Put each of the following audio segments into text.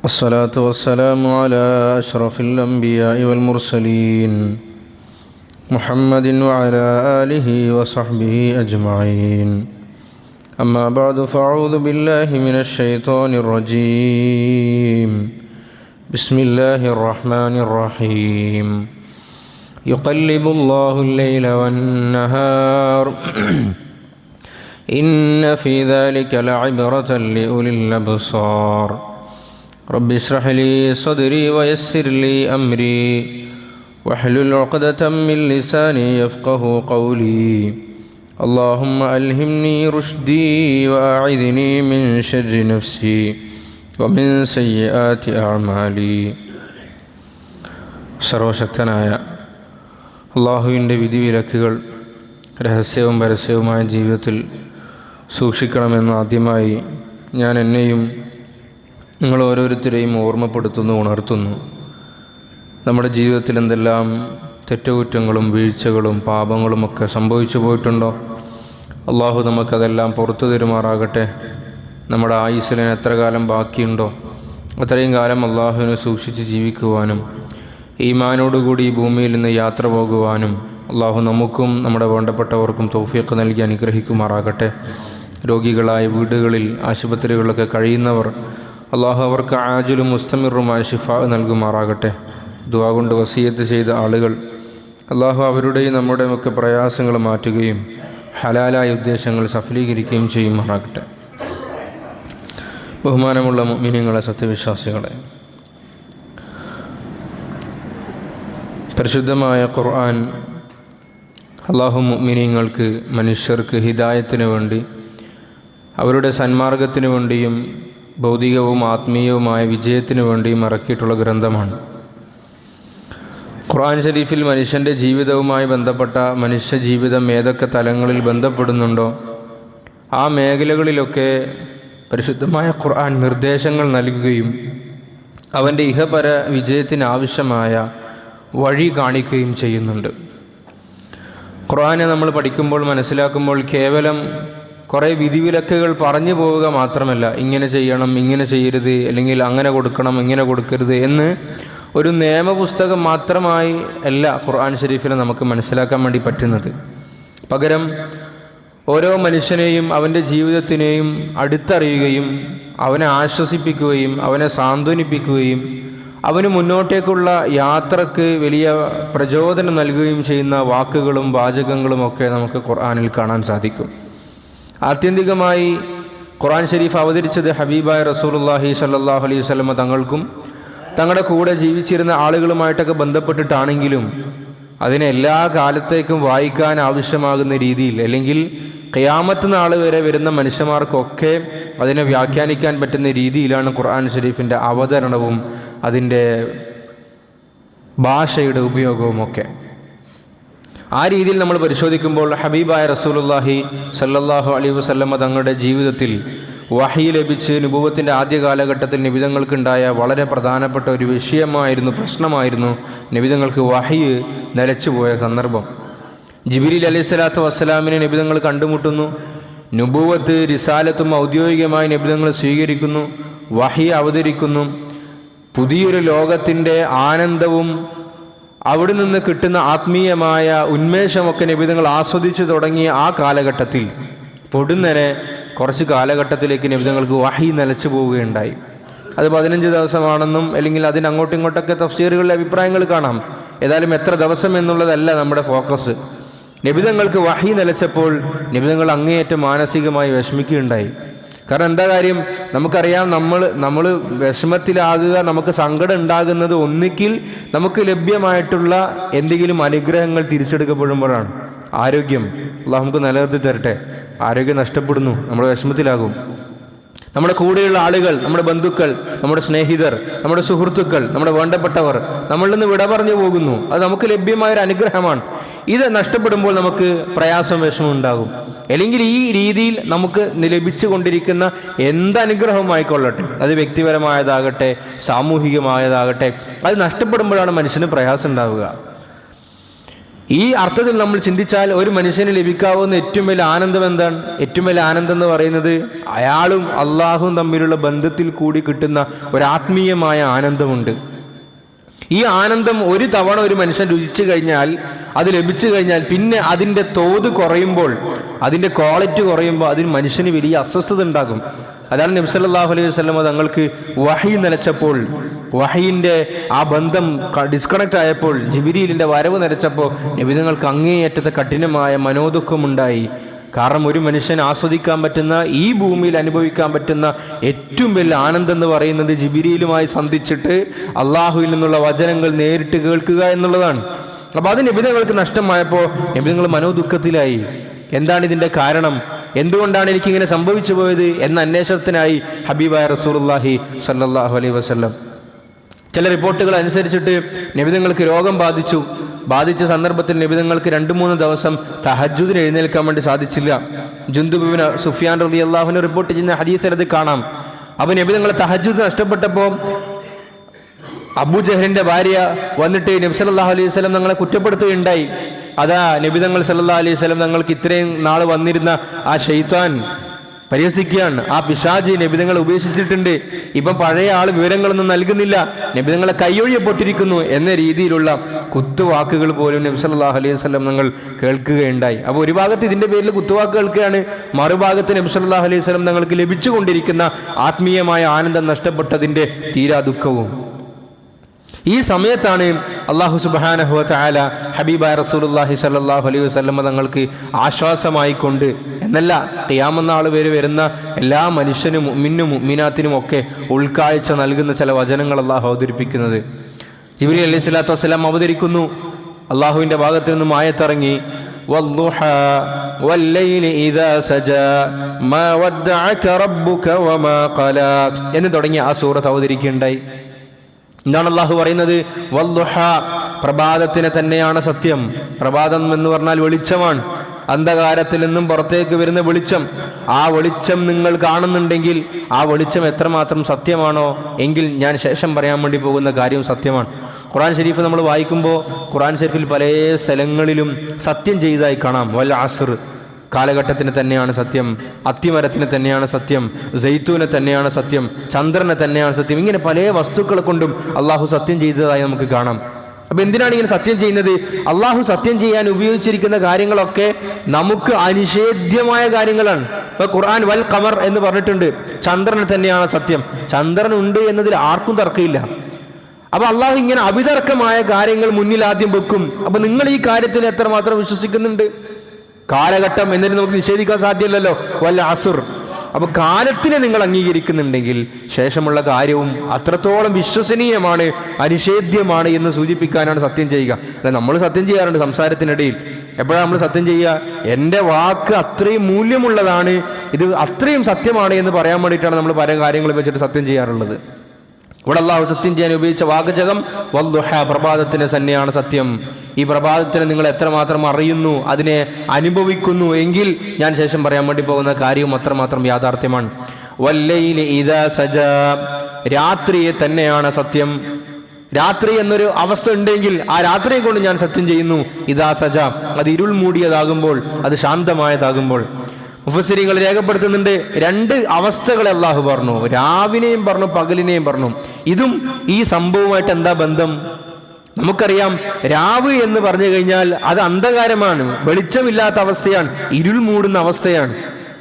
والصلاة والسلام على أشرف الأنبياء والمرسلين محمد وعلى آله وصحبه أجمعين. أما بعد فأعوذ بالله من الشيطان الرجيم. بسم الله الرحمن الرحيم. يقلب الله الليل والنهار إن في ذلك لعبرة لأولي الأبصار. رب اشرح لي صدري ويسر لي أمري واحلل عقدة من لساني يفقه قولي. اللهم ألهمني رشدي وأعذني من شر نفسي ومن سيئات أعمالي. സർവശക്തനായ അള്ളാഹുവിൻ്റെ വിധിവിലക്കുകൾ രഹസ്യവും പരസ്യവുമായ ജീവിതത്തിൽ സൂക്ഷിക്കണമെന്ന് ആദ്യമായി ഞാൻ എന്നെയും നിങ്ങൾ ഓരോരുത്തരെയും ഓർമ്മപ്പെടുത്തുന്നു, ഉണർത്തുന്നു. നമ്മുടെ ജീവിതത്തിൽ എന്തെല്ലാം തെറ്റുകുറ്റങ്ങളും വീഴ്ചകളും പാപങ്ങളുമൊക്കെ സംഭവിച്ചു പോയിട്ടുണ്ടോ? അള്ളാഹു നമുക്കതെല്ലാം പുറത്തു തരുമാറാകട്ടെ. നമ്മുടെ ആയുസ്സിന് എത്ര കാലം ബാക്കിയുണ്ടോ അത്രയും കാലം അള്ളാഹുവിനെ സൂക്ഷിച്ച് ജീവിക്കുവാനും ഈമാനോടുകൂടി ഈ ഭൂമിയിൽ നിന്ന് യാത്ര പോകുവാനും അള്ളാഹു നമുക്കും നമ്മുടെ വേണ്ടപ്പെട്ടവർക്കും തൗഫീഖ് നൽകി അനുഗ്രഹിക്കുമാറാകട്ടെ. രോഗികളായ വീടുകളിൽ ആശുപത്രികളിലൊക്കെ കഴിയുന്നവർ അള്ളാഹു അവർക്ക് ആജിലും മുസ്തമിറുമായ ശിഫാ നൽകുമാറാകട്ടെ. ദുആ കൊണ്ട് വസിയത്ത് ചെയ്ത ആളുകൾ അള്ളാഹു അവരുടെയും നമ്മുടെയുമൊക്കെ പ്രയാസങ്ങൾ മാറ്റുകയും ഹലാലായ ഉദ്ദേശങ്ങൾ സഫലീകരിക്കുകയും ചെയ്യുമാറാകട്ടെ. ബഹുമാനമുള്ള മുഅ്മിനീങ്ങളെ, സത്യവിശ്വാസികളെ, പരിശുദ്ധമായ ഖുർആൻ അള്ളാഹു മുഅ്മിനീങ്ങൾക്ക്, മനുഷ്യർക്ക് ഹിദായത്തിന് വേണ്ടി, അവരുടെ സന്മാർഗത്തിന് വേണ്ടിയും ഭൗതികവും ആത്മീയവുമായ വിജയത്തിന് വേണ്ടിയും ഇറക്കിയിട്ടുള്ള ഗ്രന്ഥമാണ്. ഖുർആൻ ഷരീഫിൽ മനുഷ്യൻ്റെ ജീവിതവുമായി ബന്ധപ്പെട്ട മനുഷ്യ ജീവിതം ഏതൊക്കെ തലങ്ങളിൽ ബന്ധപ്പെടുന്നുണ്ടോ ആ മേഖലകളിലൊക്കെ പരിശുദ്ധമായ ഖുർആൻ നിർദ്ദേശങ്ങൾ നൽകുകയും അവൻ്റെ ഇഹപര വിജയത്തിന് ആവശ്യമായ വഴി കാണിക്കുകയും ചെയ്യുന്നുണ്ട്. ഖുർആനെ നമ്മൾ പഠിക്കുമ്പോൾ മനസ്സിലാക്കുമ്പോൾ കേവലം കുറേ വിധിവിലക്കുകൾ പറഞ്ഞു പോവുക മാത്രമല്ല, ഇങ്ങനെ ചെയ്യണം, ഇങ്ങനെ ചെയ്യരുത്, അല്ലെങ്കിൽ അങ്ങനെ കൊടുക്കണം, ഇങ്ങനെ കൊടുക്കരുത് എന്ന് ഒരു നിയമപുസ്തകം മാത്രമായി അല്ല ഖുർആൻ ഷരീഫിനെ നമുക്ക് മനസ്സിലാക്കാൻ വേണ്ടി പറ്റുന്നത്. പകരം ഓരോ മനുഷ്യനെയും അവൻ്റെ ജീവിതത്തിനെയും അടുത്തറിയുകയും അവനെ ആശ്വസിപ്പിക്കുകയും അവനെ സാന്ത്വനിപ്പിക്കുകയും അവന് മുന്നോട്ടേക്കുള്ള യാത്രക്ക് വലിയ പ്രചോദനം നൽകുകയും ചെയ്യുന്ന വാക്കുകളും വാചകങ്ങളുമൊക്കെ നമുക്ക് ഖുർആനിൽ കാണാൻ സാധിക്കും. ആത്യന്തികമായി ഖുർആൻ ഷരീഫ് അവതരിച്ചത് ഹബീബായ റസൂലുള്ളാഹി സ്വല്ലല്ലാഹു അലൈഹി വസല്ലം തങ്ങൾക്കും തങ്ങളുടെ കൂടെ ജീവിച്ചിരുന്ന ആളുകളുമായിട്ടൊക്കെ ബന്ധപ്പെട്ടിട്ടാണെങ്കിലും അതിനെ എല്ലാ കാലത്തേക്കും വായിക്കാൻ ആവശ്യമാകുന്ന രീതിയിൽ, അല്ലെങ്കിൽ ഖിയാമത്ത് നാൾ വരെ വരുന്ന മനുഷ്യന്മാർക്കൊക്കെ അതിനെ വ്യാഖ്യാനിക്കാൻ പറ്റുന്ന രീതിയിലാണ് ഖുർആൻ ഷരീഫിൻ്റെ അവതരണവും അതിൻ്റെ ഭാഷയുടെ ഉപയോഗവുമൊക്കെ. ആ രീതിയിൽ നമ്മൾ പരിശോധിക്കുമ്പോൾ ഹബീബായ റസൂലുള്ളാഹി സ്വല്ലല്ലാഹു അലൈഹി വസല്ലം തങ്ങളുടെ ജീവിതത്തിൽ വഹി ലഭിച്ച് നുബുവത്തിൻ്റെ ആദ്യ കാലഘട്ടത്തിൽ നബിതങ്ങൾക്കുണ്ടായ വളരെ പ്രധാനപ്പെട്ട ഒരു പ്രശ്നമായിരുന്നു നബിതങ്ങൾക്ക് വഹി നിലച്ചുപോയ സന്ദർഭം. ജിബ്രീൽ അലൈഹി സ്വലാത്തു വസ്സലാമിനെ നബിതങ്ങൾ കണ്ടുമുട്ടുന്നു. നുബുവത്ത് റിസാലത്തും ഔദ്യോഗികമായി നബിതങ്ങൾ സ്വീകരിക്കുന്നു. വഹി അവതരിക്കുന്നു. പുതിയൊരു ലോകത്തിൻ്റെ ആനന്ദവും അവിടെ നിന്ന് കിട്ടുന്ന ആത്മീയമായ ഉന്മേഷമൊക്കെ നബിതങ്ങൾ ആസ്വദിച്ചു തുടങ്ങിയ ആ കാലഘട്ടത്തിൽ പൊടുന്നനെ കുറച്ച് കാലഘട്ടത്തിലേക്ക് നബിതങ്ങൾക്ക് വഹി നിലച്ചു പോവുകയുണ്ടായി. അത് 15 ദിവസമാണെന്നും അല്ലെങ്കിൽ അതിനങ്ങോട്ടും ഇങ്ങോട്ടൊക്കെ തഫ്സീറുകളിലെ അഭിപ്രായങ്ങൾ കാണാം. ഏതായാലും എത്ര ദിവസം എന്നുള്ളതല്ല നമ്മുടെ ഫോക്കസ്. നബിതങ്ങൾക്ക് വഹി നിലച്ചപ്പോൾ നബിതങ്ങൾ അങ്ങേയറ്റം മാനസികമായി വിഷമിക്കുകയുണ്ടായി. കാരണം എന്താ കാര്യം? നമുക്കറിയാം, നമ്മൾ വിഷമത്തിലാകുക, നമുക്ക് സങ്കടം ഉണ്ടാകുന്നത് ഒന്നിക്കിൽ നമുക്ക് ലഭ്യമായിട്ടുള്ള എന്തെങ്കിലും അനുഗ്രഹങ്ങൾ തിരിച്ചെടുക്കപ്പെടുമ്പോഴാണ്. ആരോഗ്യം അല്ലാഹു നമുക്ക് നിലനിർത്തി തരട്ടെ. ആരോഗ്യം നഷ്ടപ്പെടുന്നു, നമ്മൾ വിഷമത്തിലാകും. നമ്മുടെ കൂടെയുള്ള ആളുകൾ, നമ്മുടെ ബന്ധുക്കൾ, നമ്മുടെ സ്നേഹിതർ, നമ്മുടെ സുഹൃത്തുക്കൾ, നമ്മുടെ വേണ്ടപ്പെട്ടവർ നമ്മളിൽ നിന്ന് വിട പറഞ്ഞു പോകുന്നു. അത് നമുക്ക് ലഭ്യമായൊരു അനുഗ്രഹമാണ്. ഇത് നഷ്ടപ്പെടുമ്പോൾ നമുക്ക് പ്രയാസം, വിഷമം ഉണ്ടാകും. അല്ലെങ്കിൽ ഈ രീതിയിൽ നമുക്ക് ലഭിച്ചു കൊണ്ടിരിക്കുന്ന എന്തനുഗ്രഹമായിക്കൊള്ളട്ടെ, അത് വ്യക്തിപരമായതാകട്ടെ സാമൂഹികമായതാകട്ടെ, അത് നഷ്ടപ്പെടുമ്പോഴാണ് മനുഷ്യന് പ്രയാസം ഉണ്ടാവുക. ഈ അർത്ഥത്തിൽ നമ്മൾ ചിന്തിച്ചാൽ ഒരു മനുഷ്യന് ലഭിക്കാവുന്ന ഏറ്റവും വലിയ ആനന്ദം എന്താണ്? ഏറ്റവും വലിയ ആനന്ദം എന്ന് പറയുന്നത് അയാളും അള്ളാഹുവും തമ്മിലുള്ള ബന്ധത്തിൽ കൂടി കിട്ടുന്ന ഒരു ആത്മീയമായ ആനന്ദമുണ്ട്. ഈ ആനന്ദം ഒരു തവണ ഒരു മനുഷ്യൻ രുചിച്ചു കഴിഞ്ഞാൽ, അത് ലഭിച്ചു കഴിഞ്ഞാൽ, പിന്നെ അതിൻ്റെ തോത് കുറയുമ്പോൾ, അതിൻ്റെ ക്വാളിറ്റി കുറയുമ്പോൾ അതിന് മനുഷ്യന് വലിയ അസ്വസ്ഥത ഉണ്ടാകും. അതാണ് നബി സല്ലല്ലാഹു അലൈഹി വസല്ലം തങ്ങൾക്ക് വഹി നിലച്ചപ്പോൾ, വഹിയിൻ്റെ ആ ബന്ധം ഡിസ്കണക്റ്റ് ആയപ്പോൾ, ജിബ്രീലിൻ്റെ വരവ് നിലച്ചപ്പോൾ നബി തങ്ങൾക്ക് അങ്ങേയറ്റത്തെ കഠിനമായ മനോദുഃഖമുണ്ടായി. കാരണം ഒരു മനുഷ്യൻ ആസ്വദിക്കാൻ പറ്റുന്ന, ഈ ഭൂമിയിൽ അനുഭവിക്കാൻ പറ്റുന്ന ഏറ്റവും വലിയ ആനന്ദം എന്ന് പറയുന്നത് ജിബ്രീലുമായി സന്ധിച്ചിട്ട് അള്ളാഹുവിൽ നിന്നുള്ള വചനങ്ങൾ നേരിട്ട് കേൾക്കുക എന്നുള്ളതാണ്. അപ്പോൾ അത് നബി തങ്ങൾക്ക് നഷ്ടമായപ്പോൾ നബി തങ്ങൾ മനോദുഃഖത്തിലായി. എന്താണ് ഇതിൻ്റെ കാരണം? എന്തുകൊണ്ടാണ് എനിക്കിങ്ങനെ സംഭവിച്ചു പോയത് എന്ന അന്വേഷണത്തിനായി ഹബീബായ റസൂലുള്ളാഹി സ്വല്ലല്ലാഹു അലൈഹി വസല്ലം. ചില റിപ്പോർട്ടുകൾ അനുസരിച്ചിട്ട് നബി തങ്ങൾക്ക് രോഗം ബാധിച്ച സന്ദർഭത്തിൽ നബി തങ്ങൾക്ക് 2-3 ദിവസം തഹജ്ജുദിന് എഴുന്നേൽക്കാൻ വേണ്ടി സാധിച്ചില്ല. ജുന്ദുബ് ഇബ്നു സുഫ്യാൻ റളിയല്ലാഹു അൻഹു റിപ്പോർട്ട് ചെയ്യുന്ന ഹദീസിൽ അത് കാണാം. അപ്പോൾ നബി തങ്ങൾ തഹജ്ജുദ് നഷ്ടപ്പെട്ടപ്പോൾ അബൂജഹലിന്റെ ഭാര്യ വന്നിട്ട് നബി സല്ലല്ലാഹു അലൈഹി വസല്ലം തങ്ങളെ കുറ്റപ്പെടുത്തുകയുണ്ടായി. അതാ നബി തങ്ങൾ സല്ലല്ലാഹു അലൈഹി വസല്ലം തങ്ങൾക്ക് ഇത്രയും നാൾ വന്നിരുന്ന ആ ശൈത്താൻ പരിഹസിക്കുകയാണ്. ആ പിശാചി നബി തങ്ങളെ ഉപേക്ഷിച്ചിട്ടുണ്ട്. ഇപ്പം പഴയ ആൾ വിവരങ്ങളൊന്നും നൽകുന്നില്ല, നബി തങ്ങളെ കൈയൊഴിയപ്പെട്ടിരിക്കുന്നു എന്ന രീതിയിലുള്ള കുത്തുവാക്കുകൾ പോലും നബി സല്ലല്ലാഹു അലൈഹി വസല്ലം തങ്ങൾ കേൾക്കുകയുണ്ടായി. അപ്പോൾ ഒരു ഭാഗത്ത് ഇതിന്റെ പേരിൽ കുത്തുവാക്ക് കേൾക്കുകയാണ്, മറുഭാഗത്ത് നബി സല്ലല്ലാഹു അലൈഹി വസല്ലം തങ്ങൾക്ക് ലഭിച്ചുകൊണ്ടിരിക്കുന്ന ആത്മീയമായ ആനന്ദം നഷ്ടപ്പെട്ടതിന്റെ തീരാ ദുഃഖവും. ഈ സമയത്താണ് അല്ലാഹു സുബ്ഹാനഹു വ തആല ഹബീബായ റസൂലുള്ളാഹി സ്വല്ലല്ലാഹു അലൈഹി വസല്ലം തങ്ങൾക്ക് ആശ്വാസമായിക്കൊണ്ട് എന്നല്ല, ഖിയാമത്ത് നാൾ വരെ വരുന്ന എല്ലാ മനുഷ്യനും മുഅ്മിനും മുഅ്മിനാത്തിനും ഒക്കെ ഉൾക്കാഴ്ച നൽകുന്ന ചില വചനങ്ങൾ അല്ലാഹു അവതരിപ്പിക്കുന്നത്. ജിബ്രീൽ അലൈഹി സ്വലാത്തു വസ്സലാം അവതരിക്കുന്നു. അല്ലാഹുവിൻ്റെ ഭാഗത്ത് നിന്നും ആയത്തിറങ്ങി, വദ്ദുഹാ വല്ലൈലി ഇദാ സജാ മാ വദ്ദഅക റബ്ബുക വമാ ഖലാ എന്ന് തുടങ്ങി ആ സൂറത്ത് അവതരിക്കുകയുണ്ടായി. എന്താണ് അള്ളാഹു പറയുന്നത്? വദ്ദുഹ, പ്രഭാതത്തിന് തന്നെയാണ് സത്യം. പ്രഭാതം എന്ന് പറഞ്ഞാൽ വെളിച്ചമാണ്, അന്ധകാരത്തിൽ നിന്നും പുറത്തേക്ക് വരുന്ന വെളിച്ചം. ആ വെളിച്ചം നിങ്ങൾ കാണുന്നുണ്ടെങ്കിൽ ആ വെളിച്ചം എത്രമാത്രം സത്യമാണോ എങ്കിൽ ഞാൻ ശേഷം പറയാൻ വേണ്ടി പോകുന്ന കാര്യം സത്യമാണ്. ഖുർആൻ ഷരീഫ് നമ്മൾ വായിക്കുമ്പോൾ ഖുർആൻ ഷരീഫിൽ പല സ്ഥലങ്ങളിലും സത്യം ചെയ്തതായി കാണാം. വൽ അസ്ർ, കാലഘട്ടത്തിന് തന്നെയാണ് സത്യം, അത്തിമരത്തിന് തന്നെയാണ് സത്യം, സൈത്തൂനെ തന്നെയാണ് സത്യം, ചന്ദ്രനെ തന്നെയാണ് സത്യം. ഇങ്ങനെ പല വസ്തുക്കളെ കൊണ്ടും അള്ളാഹു സത്യം ചെയ്തതായി നമുക്ക് കാണാം. അപ്പൊ എന്തിനാണ് ഇങ്ങനെ സത്യം ചെയ്യുന്നത്? അള്ളാഹു സത്യം ചെയ്യാൻ ഉപയോഗിച്ചിരിക്കുന്ന കാര്യങ്ങളൊക്കെ നമുക്ക് അനിഷേധ്യമായ കാര്യങ്ങളാണ്. ഇപ്പൊ ഖുർആൻ വൽ ഖമർ എന്ന് പറഞ്ഞിട്ടുണ്ട്, ചന്ദ്രന് തന്നെയാണ് സത്യം. ചന്ദ്രൻ ഉണ്ട് എന്നതിൽ ആർക്കും തർക്കമില്ല. അപ്പൊ അള്ളാഹു ഇങ്ങനെ അവിതർക്കമായ കാര്യങ്ങൾ മുന്നിൽ ആദ്യം വെക്കും. അപ്പൊ നിങ്ങൾ ഈ കാര്യത്തിൽ എത്രമാത്രം വിശ്വസിക്കുന്നുണ്ട്? കാലഘട്ടം എന്നതിന് നമുക്ക് നിഷേധിക്കാൻ സാധ്യമല്ലല്ലോ. വൽ അസുർ, അപ്പൊ കാലത്തിനെ നിങ്ങൾ അംഗീകരിക്കുന്നുണ്ടെങ്കിൽ ശേഷമുള്ള കാര്യവും അത്രത്തോളം വിശ്വസനീയമാണ്, അനിഷേധ്യമാണ് എന്ന് സൂചിപ്പിക്കാനാണ് സത്യം ചെയ്യുക. അല്ല, നമ്മൾ സത്യം ചെയ്യാറുണ്ട് സംസാരത്തിനിടയിൽ. എപ്പോഴാണ് നമ്മൾ സത്യം ചെയ്യുക? എൻ്റെ വാക്ക് അത്രയും മൂല്യമുള്ളതാണ്, ഇത് അത്രയും സത്യമാണ് എന്ന് പറയാൻ വേണ്ടിയിട്ടാണ് നമ്മൾ പല കാര്യങ്ങൾ വെച്ചിട്ട് സത്യം ചെയ്യാറുള്ളത്. ഇവിടെ അള്ളാഹു സത്യം ചെയ്യാൻ ഉപയോഗിച്ച വാചകം വദ്ദുഹ, പ്രഭാതത്തിന് തന്നെയാണ് സത്യം. ഈ പ്രഭാതത്തിനെ നിങ്ങൾ എത്രമാത്രം അറിയുന്നു, അതിനെ അനുഭവിക്കുന്നു എങ്കിൽ ഞാൻ ശേഷം പറയാൻ വേണ്ടി പോകുന്ന കാര്യവും അത്രമാത്രം യാഥാർത്ഥ്യമാണ്. വല്ലൈലി ഇദാ സജാ, രാത്രിയെ തന്നെയാണ് സത്യം. രാത്രി എന്നൊരു അവസ്ഥ ഉണ്ടെങ്കിൽ ആ രാത്രിയെ കൊണ്ട് ഞാൻ സത്യം ചെയ്യുന്നു. ഇദാ സജാ, അത് ഇരുൾ മൂടിയതാകുമ്പോൾ, അത് ശാന്തമായതാകുമ്പോൾ. മുഫസ്സിരീങ്ങൾ രേഖപ്പെടുത്തുന്നുണ്ട്, 2 അവസ്ഥകളെ അള്ളാഹു പറഞ്ഞു, രാവിനെയും പറഞ്ഞു, പകലിനെയും പറഞ്ഞു. ഇതും ഈ സംഭവമായിട്ട് എന്താ ബന്ധം? നമുക്കറിയാം, രാവ് എന്ന് പറഞ്ഞു കഴിഞ്ഞാൽ അത് അന്ധകാരമാണ്, വെളിച്ചമില്ലാത്ത അവസ്ഥയാണ്, ഇരുൾ മൂടുന്ന അവസ്ഥയാണ്.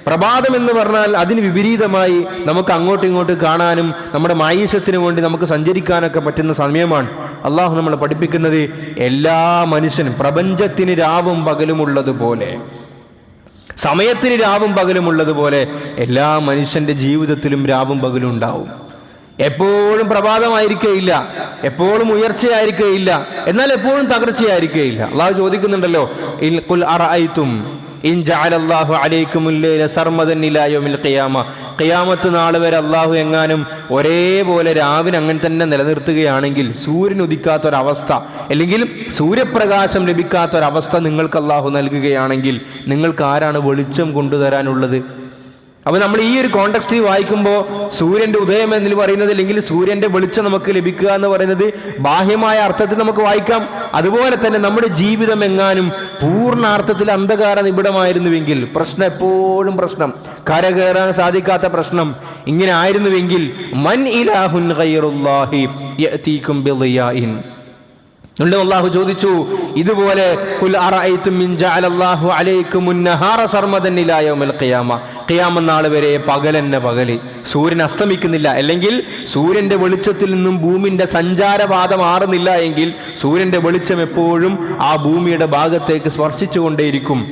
പ്രഭാതം എന്ന് പറഞ്ഞാൽ അതിന് വിപരീതമായി നമുക്ക് അങ്ങോട്ടും ഇങ്ങോട്ടും കാണാനും നമ്മുടെ മായിഷത്തിന് വേണ്ടി നമുക്ക് സഞ്ചരിക്കാനൊക്കെ പറ്റുന്ന സമയമാണ്. അള്ളാഹു നമ്മളെ പഠിപ്പിക്കുന്നത് എല്ലാ മനുഷ്യനും പ്രപഞ്ചത്തിന് രാവും പകലും ഉള്ളതുപോലെ, സമയത്തിന് രാവും പകലും ഉള്ളതുപോലെ എല്ലാ മനുഷ്യന്റെ ജീവിതത്തിലും രാവും പകലും ഉണ്ടാവും. എപ്പോഴും പ്രഭാതമായിരിക്കുകയില്ല, എപ്പോഴും ഉയർച്ചയായിരിക്കുകയില്ല, എന്നാൽ എപ്പോഴും തകർച്ചയായിരിക്കുകയില്ല. അള്ളാഹു ചോദിക്കുന്നുണ്ടല്ലോ, ഖുൽ അറഅയ്തും ഇൻ ജഅലല്ലാഹു അലൈക്കുമുൽ ലൈല സർമദൻ ഇലാ യൗമിൽ ഖിയാമ, ഖിയാമത്ത് നാൾ വരെ അള്ളാഹു എങ്ങാനും ഒരേപോലെ രാവിനെ അങ്ങനെ തന്നെ നിലനിർത്തുകയാണെങ്കിൽ, സൂര്യൻ ഉദിക്കാത്തൊരവസ്ഥ അല്ലെങ്കിൽ സൂര്യപ്രകാശം ലഭിക്കാത്തൊരവസ്ഥ നിങ്ങൾക്ക് അള്ളാഹു നൽകുകയാണെങ്കിൽ നിങ്ങൾക്ക് ആരാണ് വെളിച്ചം കൊണ്ടുതരാനുള്ളത്? അപ്പൊ നമ്മൾ ഈ ഒരു കോണ്ടെക്സ്റ്റിൽ വായിക്കുമ്പോൾ സൂര്യന്റെ ഉദയം എന്ന് പറയുന്നത്, അല്ലെങ്കിൽ സൂര്യന്റെ വെളിച്ചം നമുക്ക് ലഭിക്കുക എന്ന് പറയുന്നത് ബാഹ്യമായ അർത്ഥത്തിൽ നമുക്ക് വായിക്കാം. അതുപോലെ തന്നെ നമ്മുടെ ജീവിതം എങ്ങാനും പൂർണ്ണാർത്ഥത്തിൽ അന്ധകാര നിബിഡമായിരുന്നുവെങ്കിൽ, പ്രശ്നം എപ്പോഴും പ്രശ്നം, കരകയറാൻ സാധിക്കാത്ത പ്രശ്നം ഇങ്ങനെ ആയിരുന്നുവെങ്കിൽ, മൻ ഇലാഹുൻ ഗൈറുല്ലാഹി യഅതീകും ബിളിയാഇൻ, അല്ലാഹു ചോദിച്ചു ഇതുപോലെ ഖുൽ അറഅയ്തും മിൻ ജഅലല്ലാഹു അലൈക്കുമുൻ നഹാറ സർമദൻ ഇലാ യൗമിൽ ഖിയാമ, ഖിയാമത്ത് നാൾ വരെ പകലെന്നെ പകല്, സൂര്യൻ അസ്തമിക്കുന്നില്ല, അല്ലെങ്കിൽ സൂര്യന്റെ വെളിച്ചത്തിൽ നിന്നും ഭൂമിന്റെ സഞ്ചാരപാത മാറുന്നില്ല എങ്കിൽ സൂര്യന്റെ വെളിച്ചം എപ്പോഴും ആ ഭൂമിയുടെ ഭാഗത്തേക്ക് സ്പർശിച്ചുകൊണ്ടേയിരിക്കും.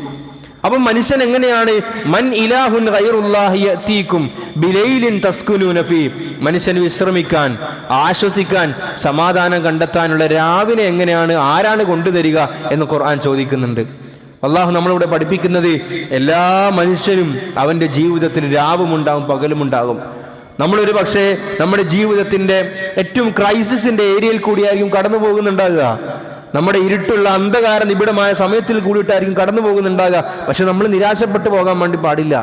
അപ്പം മനുഷ്യൻ എങ്ങനെയാണ് മൻ ഇലാഹുൻ ഗൈറുല്ലാഹി യഅതീകും ബിലൈലിൻ തസ്കുനൂന ഫീ, മനുഷ്യൻ വിശ്രമിക്കാൻ, ആശ്വസിക്കാൻ, സമാധാനം കണ്ടെത്താനുള്ള രാവിനെ എങ്ങനെയാണ്, ആരാണ് കൊണ്ടുതരിക എന്ന് ഖുർആൻ ചോദിക്കുന്നുണ്ട്. അള്ളാഹു നമ്മളിവിടെ പഠിപ്പിക്കുന്നത് എല്ലാ മനുഷ്യനും അവൻ്റെ ജീവിതത്തിൽ രാവുമുണ്ടാകും പകലുമുണ്ടാകും. നമ്മളൊരു പക്ഷേ നമ്മുടെ ജീവിതത്തിന്റെ ഏറ്റവും ക്രൈസിസിന്റെ ഏരിയയിൽ കൂടിയായിരിക്കും കടന്നു പോകുന്നുണ്ടാകുക. നമ്മുടെ ഇരുട്ടുള്ള അന്ധകാര നിബിഡമായ സമയത്തിൽ കൂടിയിട്ടായിരിക്കും കടന്നു പോകുന്നുണ്ടാകുക. പക്ഷെ നമ്മൾ നിരാശപ്പെട്ടു പോകാൻ വേണ്ടി പാടില്ല,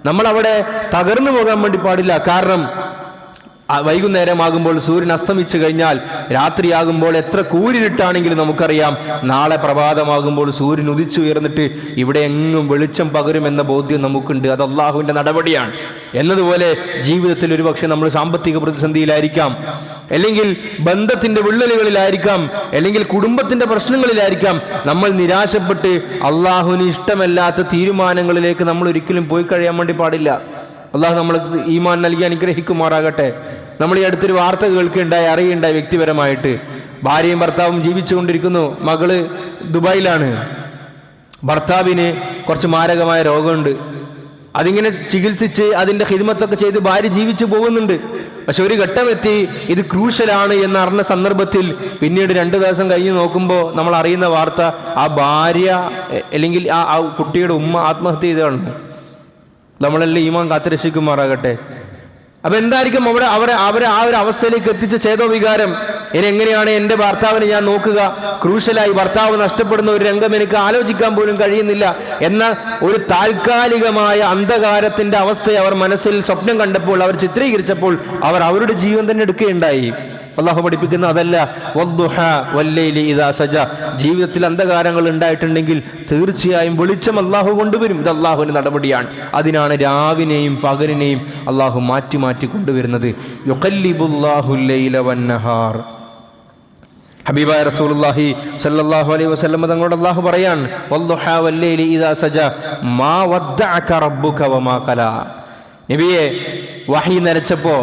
നമ്മൾ അവിടെ തകർന്നു പോകാൻ വേണ്ടി പാടില്ല. കാരണം വൈകുന്നേരമാകുമ്പോൾ സൂര്യൻ അസ്തമിച്ചു കഴിഞ്ഞാൽ രാത്രിയാകുമ്പോൾ എത്ര കൂരിരുട്ടാണെങ്കിലും നമുക്കറിയാം നാളെ പ്രഭാതമാകുമ്പോൾ സൂര്യൻ ഉദിച്ചുയർന്നിട്ട് ഇവിടെ എങ്ങും വെളിച്ചം പകരുമെന്ന ബോധ്യം നമുക്കുണ്ട്. അത് അള്ളാഹുവിൻ്റെ നടപടിയാണ്. എന്നതുപോലെ ജീവിതത്തിൽ ഒരുപക്ഷെ നമ്മൾ സാമ്പത്തിക പ്രതിസന്ധിയിലായിരിക്കാം, അല്ലെങ്കിൽ ബന്ധത്തിന്റെ വിള്ളലുകളിലായിരിക്കാം, അല്ലെങ്കിൽ കുടുംബത്തിന്റെ പ്രശ്നങ്ങളിലായിരിക്കാം. നമ്മൾ നിരാശപ്പെട്ട് അള്ളാഹുവിന് ഇഷ്ടമല്ലാത്ത തീരുമാനങ്ങളിലേക്ക് നമ്മൾ ഒരിക്കലും പോയി കഴിയാൻ വേണ്ടി പാടില്ല. അള്ളാഹു നമ്മൾ ഈമാൻ നൽകി അനുഗ്രഹിക്കുമാറാകട്ടെ. നമ്മൾ ഈ അടുത്തൊരു വാർത്ത കേൾക്കുകയുണ്ടായി, അറിയുണ്ടായി വ്യക്തിപരമായിട്ട്. ഭാര്യയും ഭർത്താവും ജീവിച്ചുകൊണ്ടിരിക്കുന്നു. മകള് ദുബായിലാണ്. ഭർത്താവിന് കുറച്ച് മാരകമായ രോഗമുണ്ട്. അതിങ്ങനെ ചികിത്സിച്ച് അതിൻ്റെ ഹിദ്മത്തൊക്കെ ചെയ്ത് ഭാര്യ ജീവിച്ചു പോകുന്നുണ്ട്. പക്ഷെ ഒരു ഘട്ടമെത്തി ഇത് ക്രൂഷ്യലാണ് എന്നറിഞ്ഞ സന്ദർഭത്തിൽ പിന്നീട് 2 ദിവസം കഴിഞ്ഞ് നോക്കുമ്പോൾ നമ്മൾ അറിയുന്ന വാർത്ത, ആ ഭാര്യ അല്ലെങ്കിൽ ആ കുട്ടിയുടെ ഉമ്മ ആത്മഹത്യ ചെയ്തതാണ്. നമ്മളെല്ലാം ഈമാൻ കാത്തുരക്ഷിക്കുമാറാകട്ടെ. അപ്പൊ എന്തായിരിക്കും അവരെ ആ ഒരു അവസ്ഥയിലേക്ക് എത്തിച്ച ചേതോവികാരം? ഇനി എങ്ങനെയാണ് എൻ്റെ ഭർത്താവിനെ ഞാൻ നോക്കുക? ക്രൂഷ്യലായി ഭർത്താവ് നഷ്ടപ്പെടുന്ന ഒരു രംഗം എനിക്ക് ആലോചിക്കാൻ പോലും കഴിയുന്നില്ല എന്ന ഒരു താൽക്കാലികമായ അന്ധകാരത്തിന്റെ അവസ്ഥയെ അവർ മനസ്സിൽ സ്വപ്നം കണ്ടപ്പോൾ, അവർ ചിത്രീകരിച്ചപ്പോൾ അവർ അവരുടെ ജീവൻ തന്നെ എടുക്കുകയുണ്ടായി. അള്ളാഹു പഠിപ്പിക്കുന്ന അതല്ല, വദ്ദുഹാ വല്ലൈലി ഇദാ സജ, ജീവിതത്തിൽ അന്ധകാരങ്ങൾ ഉണ്ടായിട്ടുണ്ടെങ്കിൽ തീർച്ചയായും വെളിച്ചം അള്ളാഹു കൊണ്ടുവരും. ഇത് അള്ളാഹുവിൻ്റെ നടപടിയാണ്. അതിനാണ് രാവിനെയും പകലിനെയും അള്ളാഹു മാറ്റി മാറ്റി കൊണ്ടുവരുന്നത്. യുഖല്ലിബുല്ലാഹുൽ ലൈല വന്നഹാർ. ഹബീബായ റസൂലുള്ളാഹി സ്വല്ലല്ലാഹു അലൈഹി വസല്ലം തങ്ങളോട് അള്ളാഹു പറയാൻ, വദ്ദുഹാ വല്ലൈലി ഇദാ സജ മാ വദ്ദഅക റബ്ബുക വമാ ഖലാ. നബിയെ, വഹി നരച്ചപ്പോ,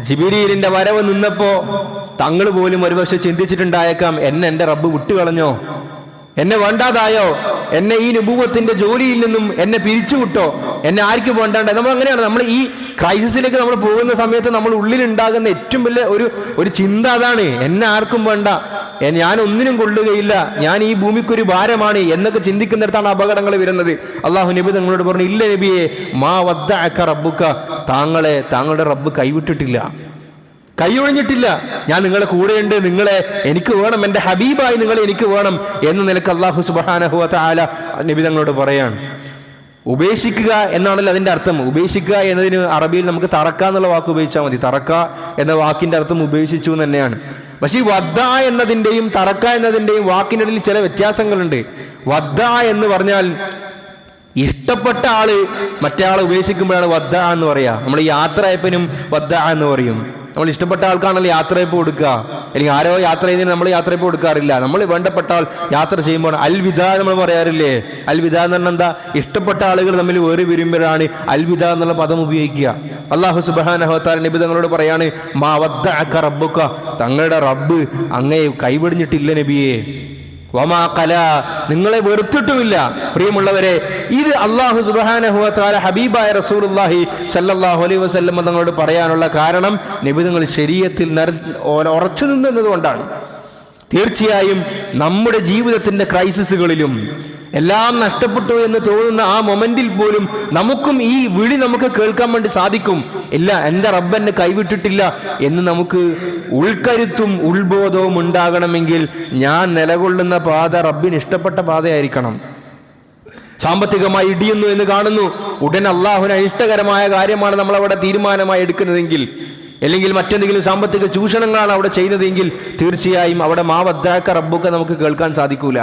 ജിബ്രീലിന്റെ വരവ് നിന്നപ്പോ തങ്ങൾ പോലും ഒരുപക്ഷെ ചിന്തിച്ചിട്ടുണ്ടായേക്കാം, എന്നെ എൻ്റെ റബ്ബ് വിട്ടുകളഞ്ഞോ, എന്നെ വേണ്ടാതായോ, എന്നെ ഈ നുബുവത്തിന്റെ ജോലിയിൽ നിന്നും എന്നെ പിരിച്ചുവിട്ടോ, എന്നെ ആർക്കും വേണ്ടാണ്ട്. നമ്മൾ അങ്ങനെയാണ്, നമ്മൾ ഈ ക്രൈസിസിലേക്ക് നമ്മൾ പോകുന്ന സമയത്ത് നമ്മൾ ഉള്ളിലുണ്ടാകുന്ന ഏറ്റവും വലിയ ഒരു ചിന്ത അതാണ്, എന്നെ ആർക്കും വേണ്ട, ഞാൻ ഒന്നിനും കൊള്ളുകയില്ല, ഞാൻ ഈ ഭൂമിക്കൊരു ഭാരമാണ് എന്നൊക്കെ ചിന്തിക്കുന്നിടത്താണ് അപകടങ്ങൾ വരുന്നത്. അള്ളാഹു നബി തങ്ങളോട് പറഞ്ഞു, ഇല്ല നബിയെ, മാ വദ്ദഅക റബ്ബുക, താങ്കളുടെ റബ്ബ് കൈവിട്ടിട്ടില്ല, കൈയൊഴിഞ്ഞിട്ടില്ല. ഞാൻ നിങ്ങളെ കൂടെയുണ്ട്, നിങ്ങളെ എനിക്ക് വേണം, എൻ്റെ ഹബീബായി നിങ്ങളെ എനിക്ക് വേണം എന്ന നിലക്ക് അല്ലാഹു സുബ്ഹാനഹു വ തആല നബി തങ്ങളോട് പറയാണ്. ഉപേക്ഷിക്കുക എന്നാണല്ലോ അതിൻ്റെ അർത്ഥം. ഉപേക്ഷിക്കുക എന്നതിന് അറബിയിൽ നമുക്ക് തറക്ക എന്നുള്ള വാക്ക് ഉപയോഗിച്ചാൽ മതി. തറക്ക എന്ന വാക്കിൻ്റെ അർത്ഥം ഉപേക്ഷിച്ചു എന്ന് തന്നെയാണ്. പക്ഷേ ഈ വദ്ദ എന്നതിൻ്റെയും തറക്ക എന്നതിൻ്റെയും വാക്കിനിടയിൽ ചില വ്യത്യാസങ്ങളുണ്ട്. വദ്ദ എന്ന് പറഞ്ഞാൽ ഇഷ്ടപ്പെട്ട ആള് മറ്റേ ആളെ ഉപേക്ഷിക്കുമ്പോഴാണ് വദ്ദ എന്ന് പറയുക. നമ്മൾ യാത്രയപ്പനും വദ്ദ എന്ന് പറയും. നമ്മൾ ഇഷ്ടപ്പെട്ട ആൾക്കാണല്ലോ യാത്രയപ്പ് കൊടുക്കുക, അല്ലെങ്കിൽ ആരോ യാത്ര ചെയ്യുന്നതിന് നമ്മൾ യാത്രയപ്പ് കൊടുക്കാറില്ല. നമ്മൾ വേണ്ടപ്പെട്ട ആൾ യാത്ര ചെയ്യുമ്പോൾ അൽവിദ നമ്മൾ പറയാറില്ലേ? അൽവിദ എന്ന് പറഞ്ഞാൽ എന്താ? ഇഷ്ടപ്പെട്ട ആളുകൾ തമ്മിൽ വേറി വരുമ്പോഴാണ് അൽവിദ എന്നുള്ള പദം ഉപയോഗിക്കുക. അല്ലാഹു സുബ്ഹാനഹു വ തആല നബി തങ്ങളോട് പറയാണ്, മാ വദ്ദഅക റബ്ബുക, തങ്ങളുടെ റബ്ബ് അങ്ങയെ കൈവിടിഞ്ഞിട്ടില്ല നബിയെ, വമാ ഖലാ, നിങ്ങളെ വെറുത്തിട്ടുമില്ല. പ്രിയമുള്ളവരെ, ഇത് അല്ലാഹു സുബ്ഹാനഹു വ തആല ഹബീബായ റസൂലുള്ളാഹി സ്വല്ലല്ലാഹു അലൈഹി വസല്ലം തങ്ങളോട് പറയാനുള്ള കാരണം നബി തങ്ങൾ ശരീഅത്തിൽ ഉറച്ചു നിന്നതുകൊണ്ടാണ്. തീർച്ചയായും നമ്മുടെ ജീവിതത്തിന്റെ ക്രൈസിസുകളിലും എല്ലാം നഷ്ടപ്പെട്ടു എന്ന് തോന്നുന്ന ആ മൊമെന്റിൽ പോലും നമുക്കും ഈ വിളി നമുക്ക് കേൾക്കാൻ വേണ്ടി സാധിക്കും. ഇല്ല, എൻ്റെ റബ്ബ് എന്നെ കൈവിട്ടിട്ടില്ല എന്ന് നമുക്ക് ഉൾക്കരുത്തും ഉൾബോധവും ഉണ്ടാകണമെങ്കിൽ ഞാൻ നിലകൊള്ളുന്ന പാത റബ്ബിന് ഇഷ്ടപ്പെട്ട പാതയായിരിക്കണം. സാമ്പത്തികമായി ഇടിയുന്നു എന്ന് കാണുന്നു, ഉടൻ അള്ളാഹുവിന് ഇഷ്ടകരമായ കാര്യമാണ് നമ്മളവിടെ തീരുമാനമായി എടുക്കുന്നതെങ്കിൽ, അല്ലെങ്കിൽ മറ്റെന്തെങ്കിലും സാമ്പത്തിക ചൂഷണങ്ങളാണ് അവിടെ ചെയ്യുന്നതെങ്കിൽ തീർച്ചയായും അവിടെ മാ വദ്ദഅക റബ്ബുക നമുക്ക് കേൾക്കാൻ സാധിക്കൂല.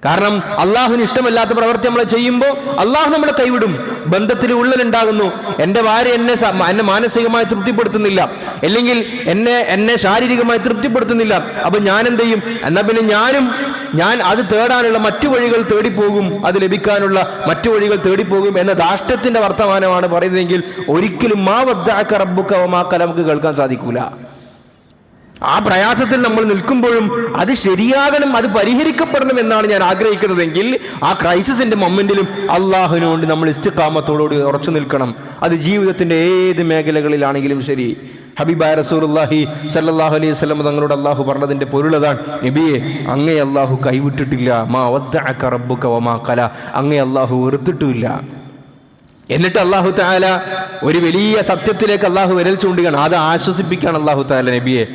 കാരണം അള്ളാഹുവിന് ഇഷ്ടമല്ലാത്ത പ്രവൃത്തി നമ്മൾ ചെയ്യുമ്പോൾ അള്ളാഹു നമ്മളെ കൈവിടും. ബന്ധത്തിൽ ഉള്ളലുണ്ടാകുന്നു, എൻ്റെ ഭാര്യ എന്നെ മാനസികമായി തൃപ്തിപ്പെടുത്തുന്നില്ല, അല്ലെങ്കിൽ എന്നെ ശാരീരികമായി തൃപ്തിപ്പെടുത്തുന്നില്ല, അപ്പൊ ഞാൻ എന്ത് ചെയ്യും? എന്നാ പിന്നെ ഞാൻ അത് തേടാനുള്ള മറ്റു വഴികൾ തേടിപ്പോകും, അത് ലഭിക്കാനുള്ള മറ്റു വഴികൾ തേടിപ്പോകും എന്ന ധാർഷ്ട്യത്തിന്റെ വർത്തമാനമാണ് പറയുന്നതെങ്കിൽ ഒരിക്കലും മാ വദ്ദഅക റബ്ബുക വമാ ഖല നമുക്ക് കേൾക്കാൻ സാധിക്കൂല. ആ പ്രയാസത്തിൽ നമ്മൾ നിൽക്കുമ്പോഴും അത് ശരിയാകണം, അത് പരിഹരിക്കപ്പെടണം എന്നാണ് ഞാൻ ആഗ്രഹിക്കുന്നതെങ്കിൽ ആ ക്രൈസിസിന്റെ മൊമെന്റിലും അള്ളാഹുവിനോട് നമ്മൾ ഇസ്തിഖാമത്തോടുകൂടി ഉറച്ചു നിൽക്കണം. അത് ജീവിതത്തിന്റെ ഏത് മേഖലകളിലാണെങ്കിലും ശരി. ഹബീബായ റസൂലുള്ളാഹി സ്വല്ലല്ലാഹു അലൈഹി വസല്ലം തങ്ങളോട് അള്ളാഹു പറഞ്ഞതിന്റെ പൊരുളതാണ്, നബിയെ അങ്ങേ അള്ളാഹു കൈവിട്ടിട്ടില്ല, മാ വദ്ദഅക റബ്ബുക വമാ ഖല, അങ്ങേ അള്ളാഹു വെറുത്തിട്ടുമില്ല. എന്നിട്ട് അള്ളാഹു തആല ഒരു വലിയ സത്യത്തിലേക്ക് അള്ളാഹു വിരൽ ചൂണ്ടുകയാണ്, അത് ആശ്വസിപ്പിക്കുകയാണ് അള്ളാഹു തആല നബിയെ.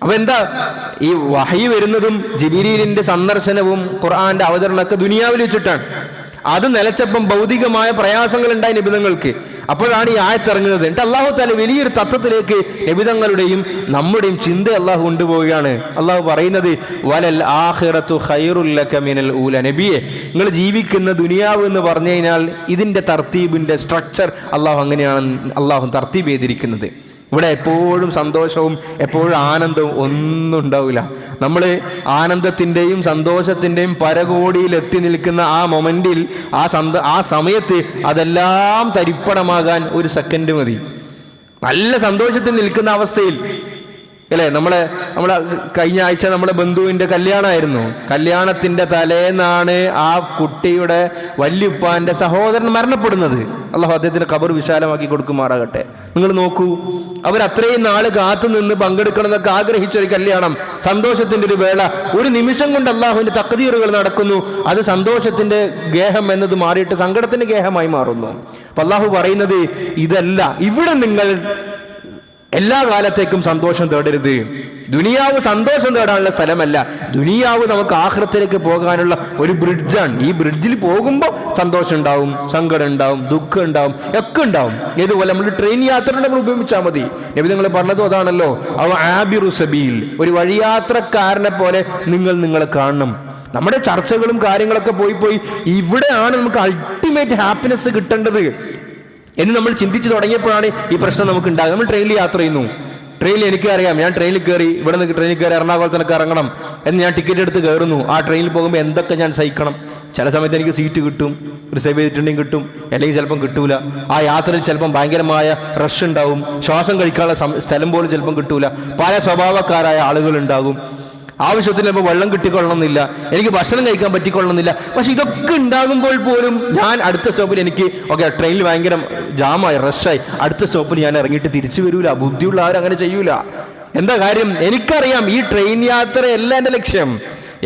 അപ്പൊ എന്താ ഈ വഹി വരുന്നതും ജിബ്രീലിന്റെ സന്ദർശനവും ഖുർആന്റെ അവതരണമൊക്കെ ദുനിയാവിൽ വെച്ചിട്ടാണ്. അത് നിലച്ചപ്പം ഭൗതികമായ പ്രയാസങ്ങൾ ഉണ്ടായി നബിതങ്ങൾക്ക്. അപ്പോഴാണ് ഈ ആയത്തിറങ്ങുന്നത്. എന്നിട്ട് അള്ളാഹു തആല വലിയൊരു തത്വത്തിലേക്ക് നബിതങ്ങളുടെയും നമ്മുടെയും ചിന്ത അള്ളാഹു കൊണ്ടുപോവുകയാണ്. അള്ളാഹു പറയുന്നത് വലൽ ആഖിറത്തു ഖൈറുൽ ലക മിനൽ ഊല. നബിയെ, നിങ്ങൾ ജീവിക്കുന്ന ദുനിയാവ് എന്ന് പറഞ്ഞു കഴിഞ്ഞാൽ ഇതിന്റെ തർത്തീബിന്റെ സ്ട്രക്ചർ അള്ളാഹു അങ്ങനെയാണ് അള്ളാഹു തർത്തീബ് ചെയ്തിരിക്കുന്നത്. ഇവിടെ എപ്പോഴും സന്തോഷവും എപ്പോഴും ആനന്ദവും ഒന്നും ഉണ്ടാവില്ല. നമ്മൾ ആനന്ദത്തിൻ്റെയും സന്തോഷത്തിൻ്റെയും പരകോടിയിൽ എത്തി നിൽക്കുന്ന ആ മൊമെന്റിൽ ആ സമയത്ത് അതെല്ലാം തരിപ്പണമാകാൻ ഒരു സെക്കൻഡ് മതി. നല്ല സന്തോഷത്തിൽ നിൽക്കുന്ന അവസ്ഥയിൽ അല്ലേ, നമ്മളെ കഴിഞ്ഞ ആഴ്ച നമ്മുടെ ബന്ധുവിന്റെ കല്യാണമായിരുന്നു. കല്യാണത്തിന്റെ തലേന്നാണ് ആ കുട്ടിയുടെ വല്യുപ്പാന്റെ സഹോദരൻ മരണപ്പെടുന്നത്. അള്ളാഹു അദ്ദേഹത്തിന്റെ ഖബർ വിശാലമാക്കി കൊടുക്കുമാറാകട്ടെ. നിങ്ങൾ നോക്കൂ, അവരത്രയും നാള് കാത്തു നിന്ന് പങ്കെടുക്കണം എന്നൊക്കെ ആഗ്രഹിച്ചൊരു കല്യാണം, സന്തോഷത്തിന്റെ ഒരു വേള, ഒരു നിമിഷം കൊണ്ട് അള്ളാഹുവിന്റെ തഖ്ദീറുകൾ നടക്കുന്നു. അത് സന്തോഷത്തിന്റെ ഗേഹം എന്നത് മാറിയിട്ട് സങ്കടത്തിന്റെ ഗേഹമായി മാറുന്നു. അപ്പൊ അള്ളാഹു പറയുന്നത് ഇതല്ല, ഇവിടെ നിങ്ങൾ എല്ലാ കാലത്തേക്കും സന്തോഷം തേടരുത്. ദുനിയാവ് സന്തോഷം തേടാനുള്ള സ്ഥലമല്ല. ദുനിയാവ് നമുക്ക് ആഖിറത്തിലേക്ക് പോകാനുള്ള ഒരു ബ്രിഡ്ജാണ്. ഈ ബ്രിഡ്ജിൽ പോകുമ്പോൾ സന്തോഷം ഉണ്ടാവും, സങ്കടം ഉണ്ടാവും, ദുഃഖം ഉണ്ടാവും, ഒക്കെ ഉണ്ടാവും. ഇതുപോലെ നമ്മൾ ട്രെയിൻ യാത്ര നമ്മൾ ഉപയോഗിച്ചാൽ മതി. നബി നിങ്ങൾ പറഞ്ഞതും അതാണല്ലോ, അവ ആബിറു സബീൽ, ഒരു വഴിയാത്രക്കാരനെ പോലെ നിങ്ങളെ കാണണം. നമ്മുടെ ചർച്ചകളും കാര്യങ്ങളൊക്കെ പോയി ഇവിടെയാണ് നമുക്ക് അൾട്ടിമേറ്റ് ഹാപ്പിനെസ് കിട്ടേണ്ടത് എന്ന് നമ്മൾ ചിന്തിച്ചു തുടങ്ങിയപ്പോഴാണ് ഈ പ്രശ്നം നമുക്ക് ഉണ്ടാകും. നമ്മൾ ട്രെയിനിൽ യാത്ര ചെയ്യുന്നു. ട്രെയിനിൽ എനിക്കറിയാം, ഞാൻ ട്രെയിനിൽ കയറി, ഇവിടെ നിന്ന് ട്രെയിനിൽ കയറി എറണാകുളത്തിനൊക്കെ ഇറങ്ങണം എന്ന് ഞാൻ ടിക്കറ്റ് എടുത്ത് കയറുന്നു. ആ ട്രെയിനിൽ പോകുമ്പോൾ എന്തൊക്കെ ഞാൻ സഹിക്കണം. ചില സമയത്ത് എനിക്ക് സീറ്റ് കിട്ടും, റിസർവ് ചെയ്തിട്ടുണ്ടെങ്കിൽ കിട്ടും, അല്ലെങ്കിൽ ചിലപ്പം കിട്ടൂല. ആ യാത്രയിൽ ചിലപ്പം ഭയങ്കരമായ റഷ് ഉണ്ടാവും, ശ്വാസം കഴിക്കാനുള്ള സ്ഥലം പോലും ചിലപ്പം കിട്ടൂല. പല സ്വഭാവക്കാരായ ആളുകൾ ഉണ്ടാകും. ആവശ്യത്തിന് ചിലപ്പോൾ വെള്ളം കിട്ടിക്കൊള്ളണമെന്നില്ല, എനിക്ക് ഭക്ഷണം കഴിക്കാൻ പറ്റിക്കൊള്ളണമെന്നില്ല. പക്ഷെ ഇതൊക്കെ ഉണ്ടാകുമ്പോൾ പോലും ഞാൻ അടുത്ത സ്റ്റോപ്പിൽ എനിക്ക് ട്രെയിനിൽ ഭയങ്കര ജാമായി, റഷായി, അടുത്ത സ്റ്റോപ്പിൽ ഞാൻ ഇറങ്ങിയിട്ട് തിരിച്ചു വരൂല. ബുദ്ധിയുള്ള ആരും അങ്ങനെ ചെയ്യൂല. എന്താ കാര്യം? എനിക്കറിയാം ഈ ട്രെയിൻ യാത്രയല്ല എൻ്റെ ലക്ഷ്യം.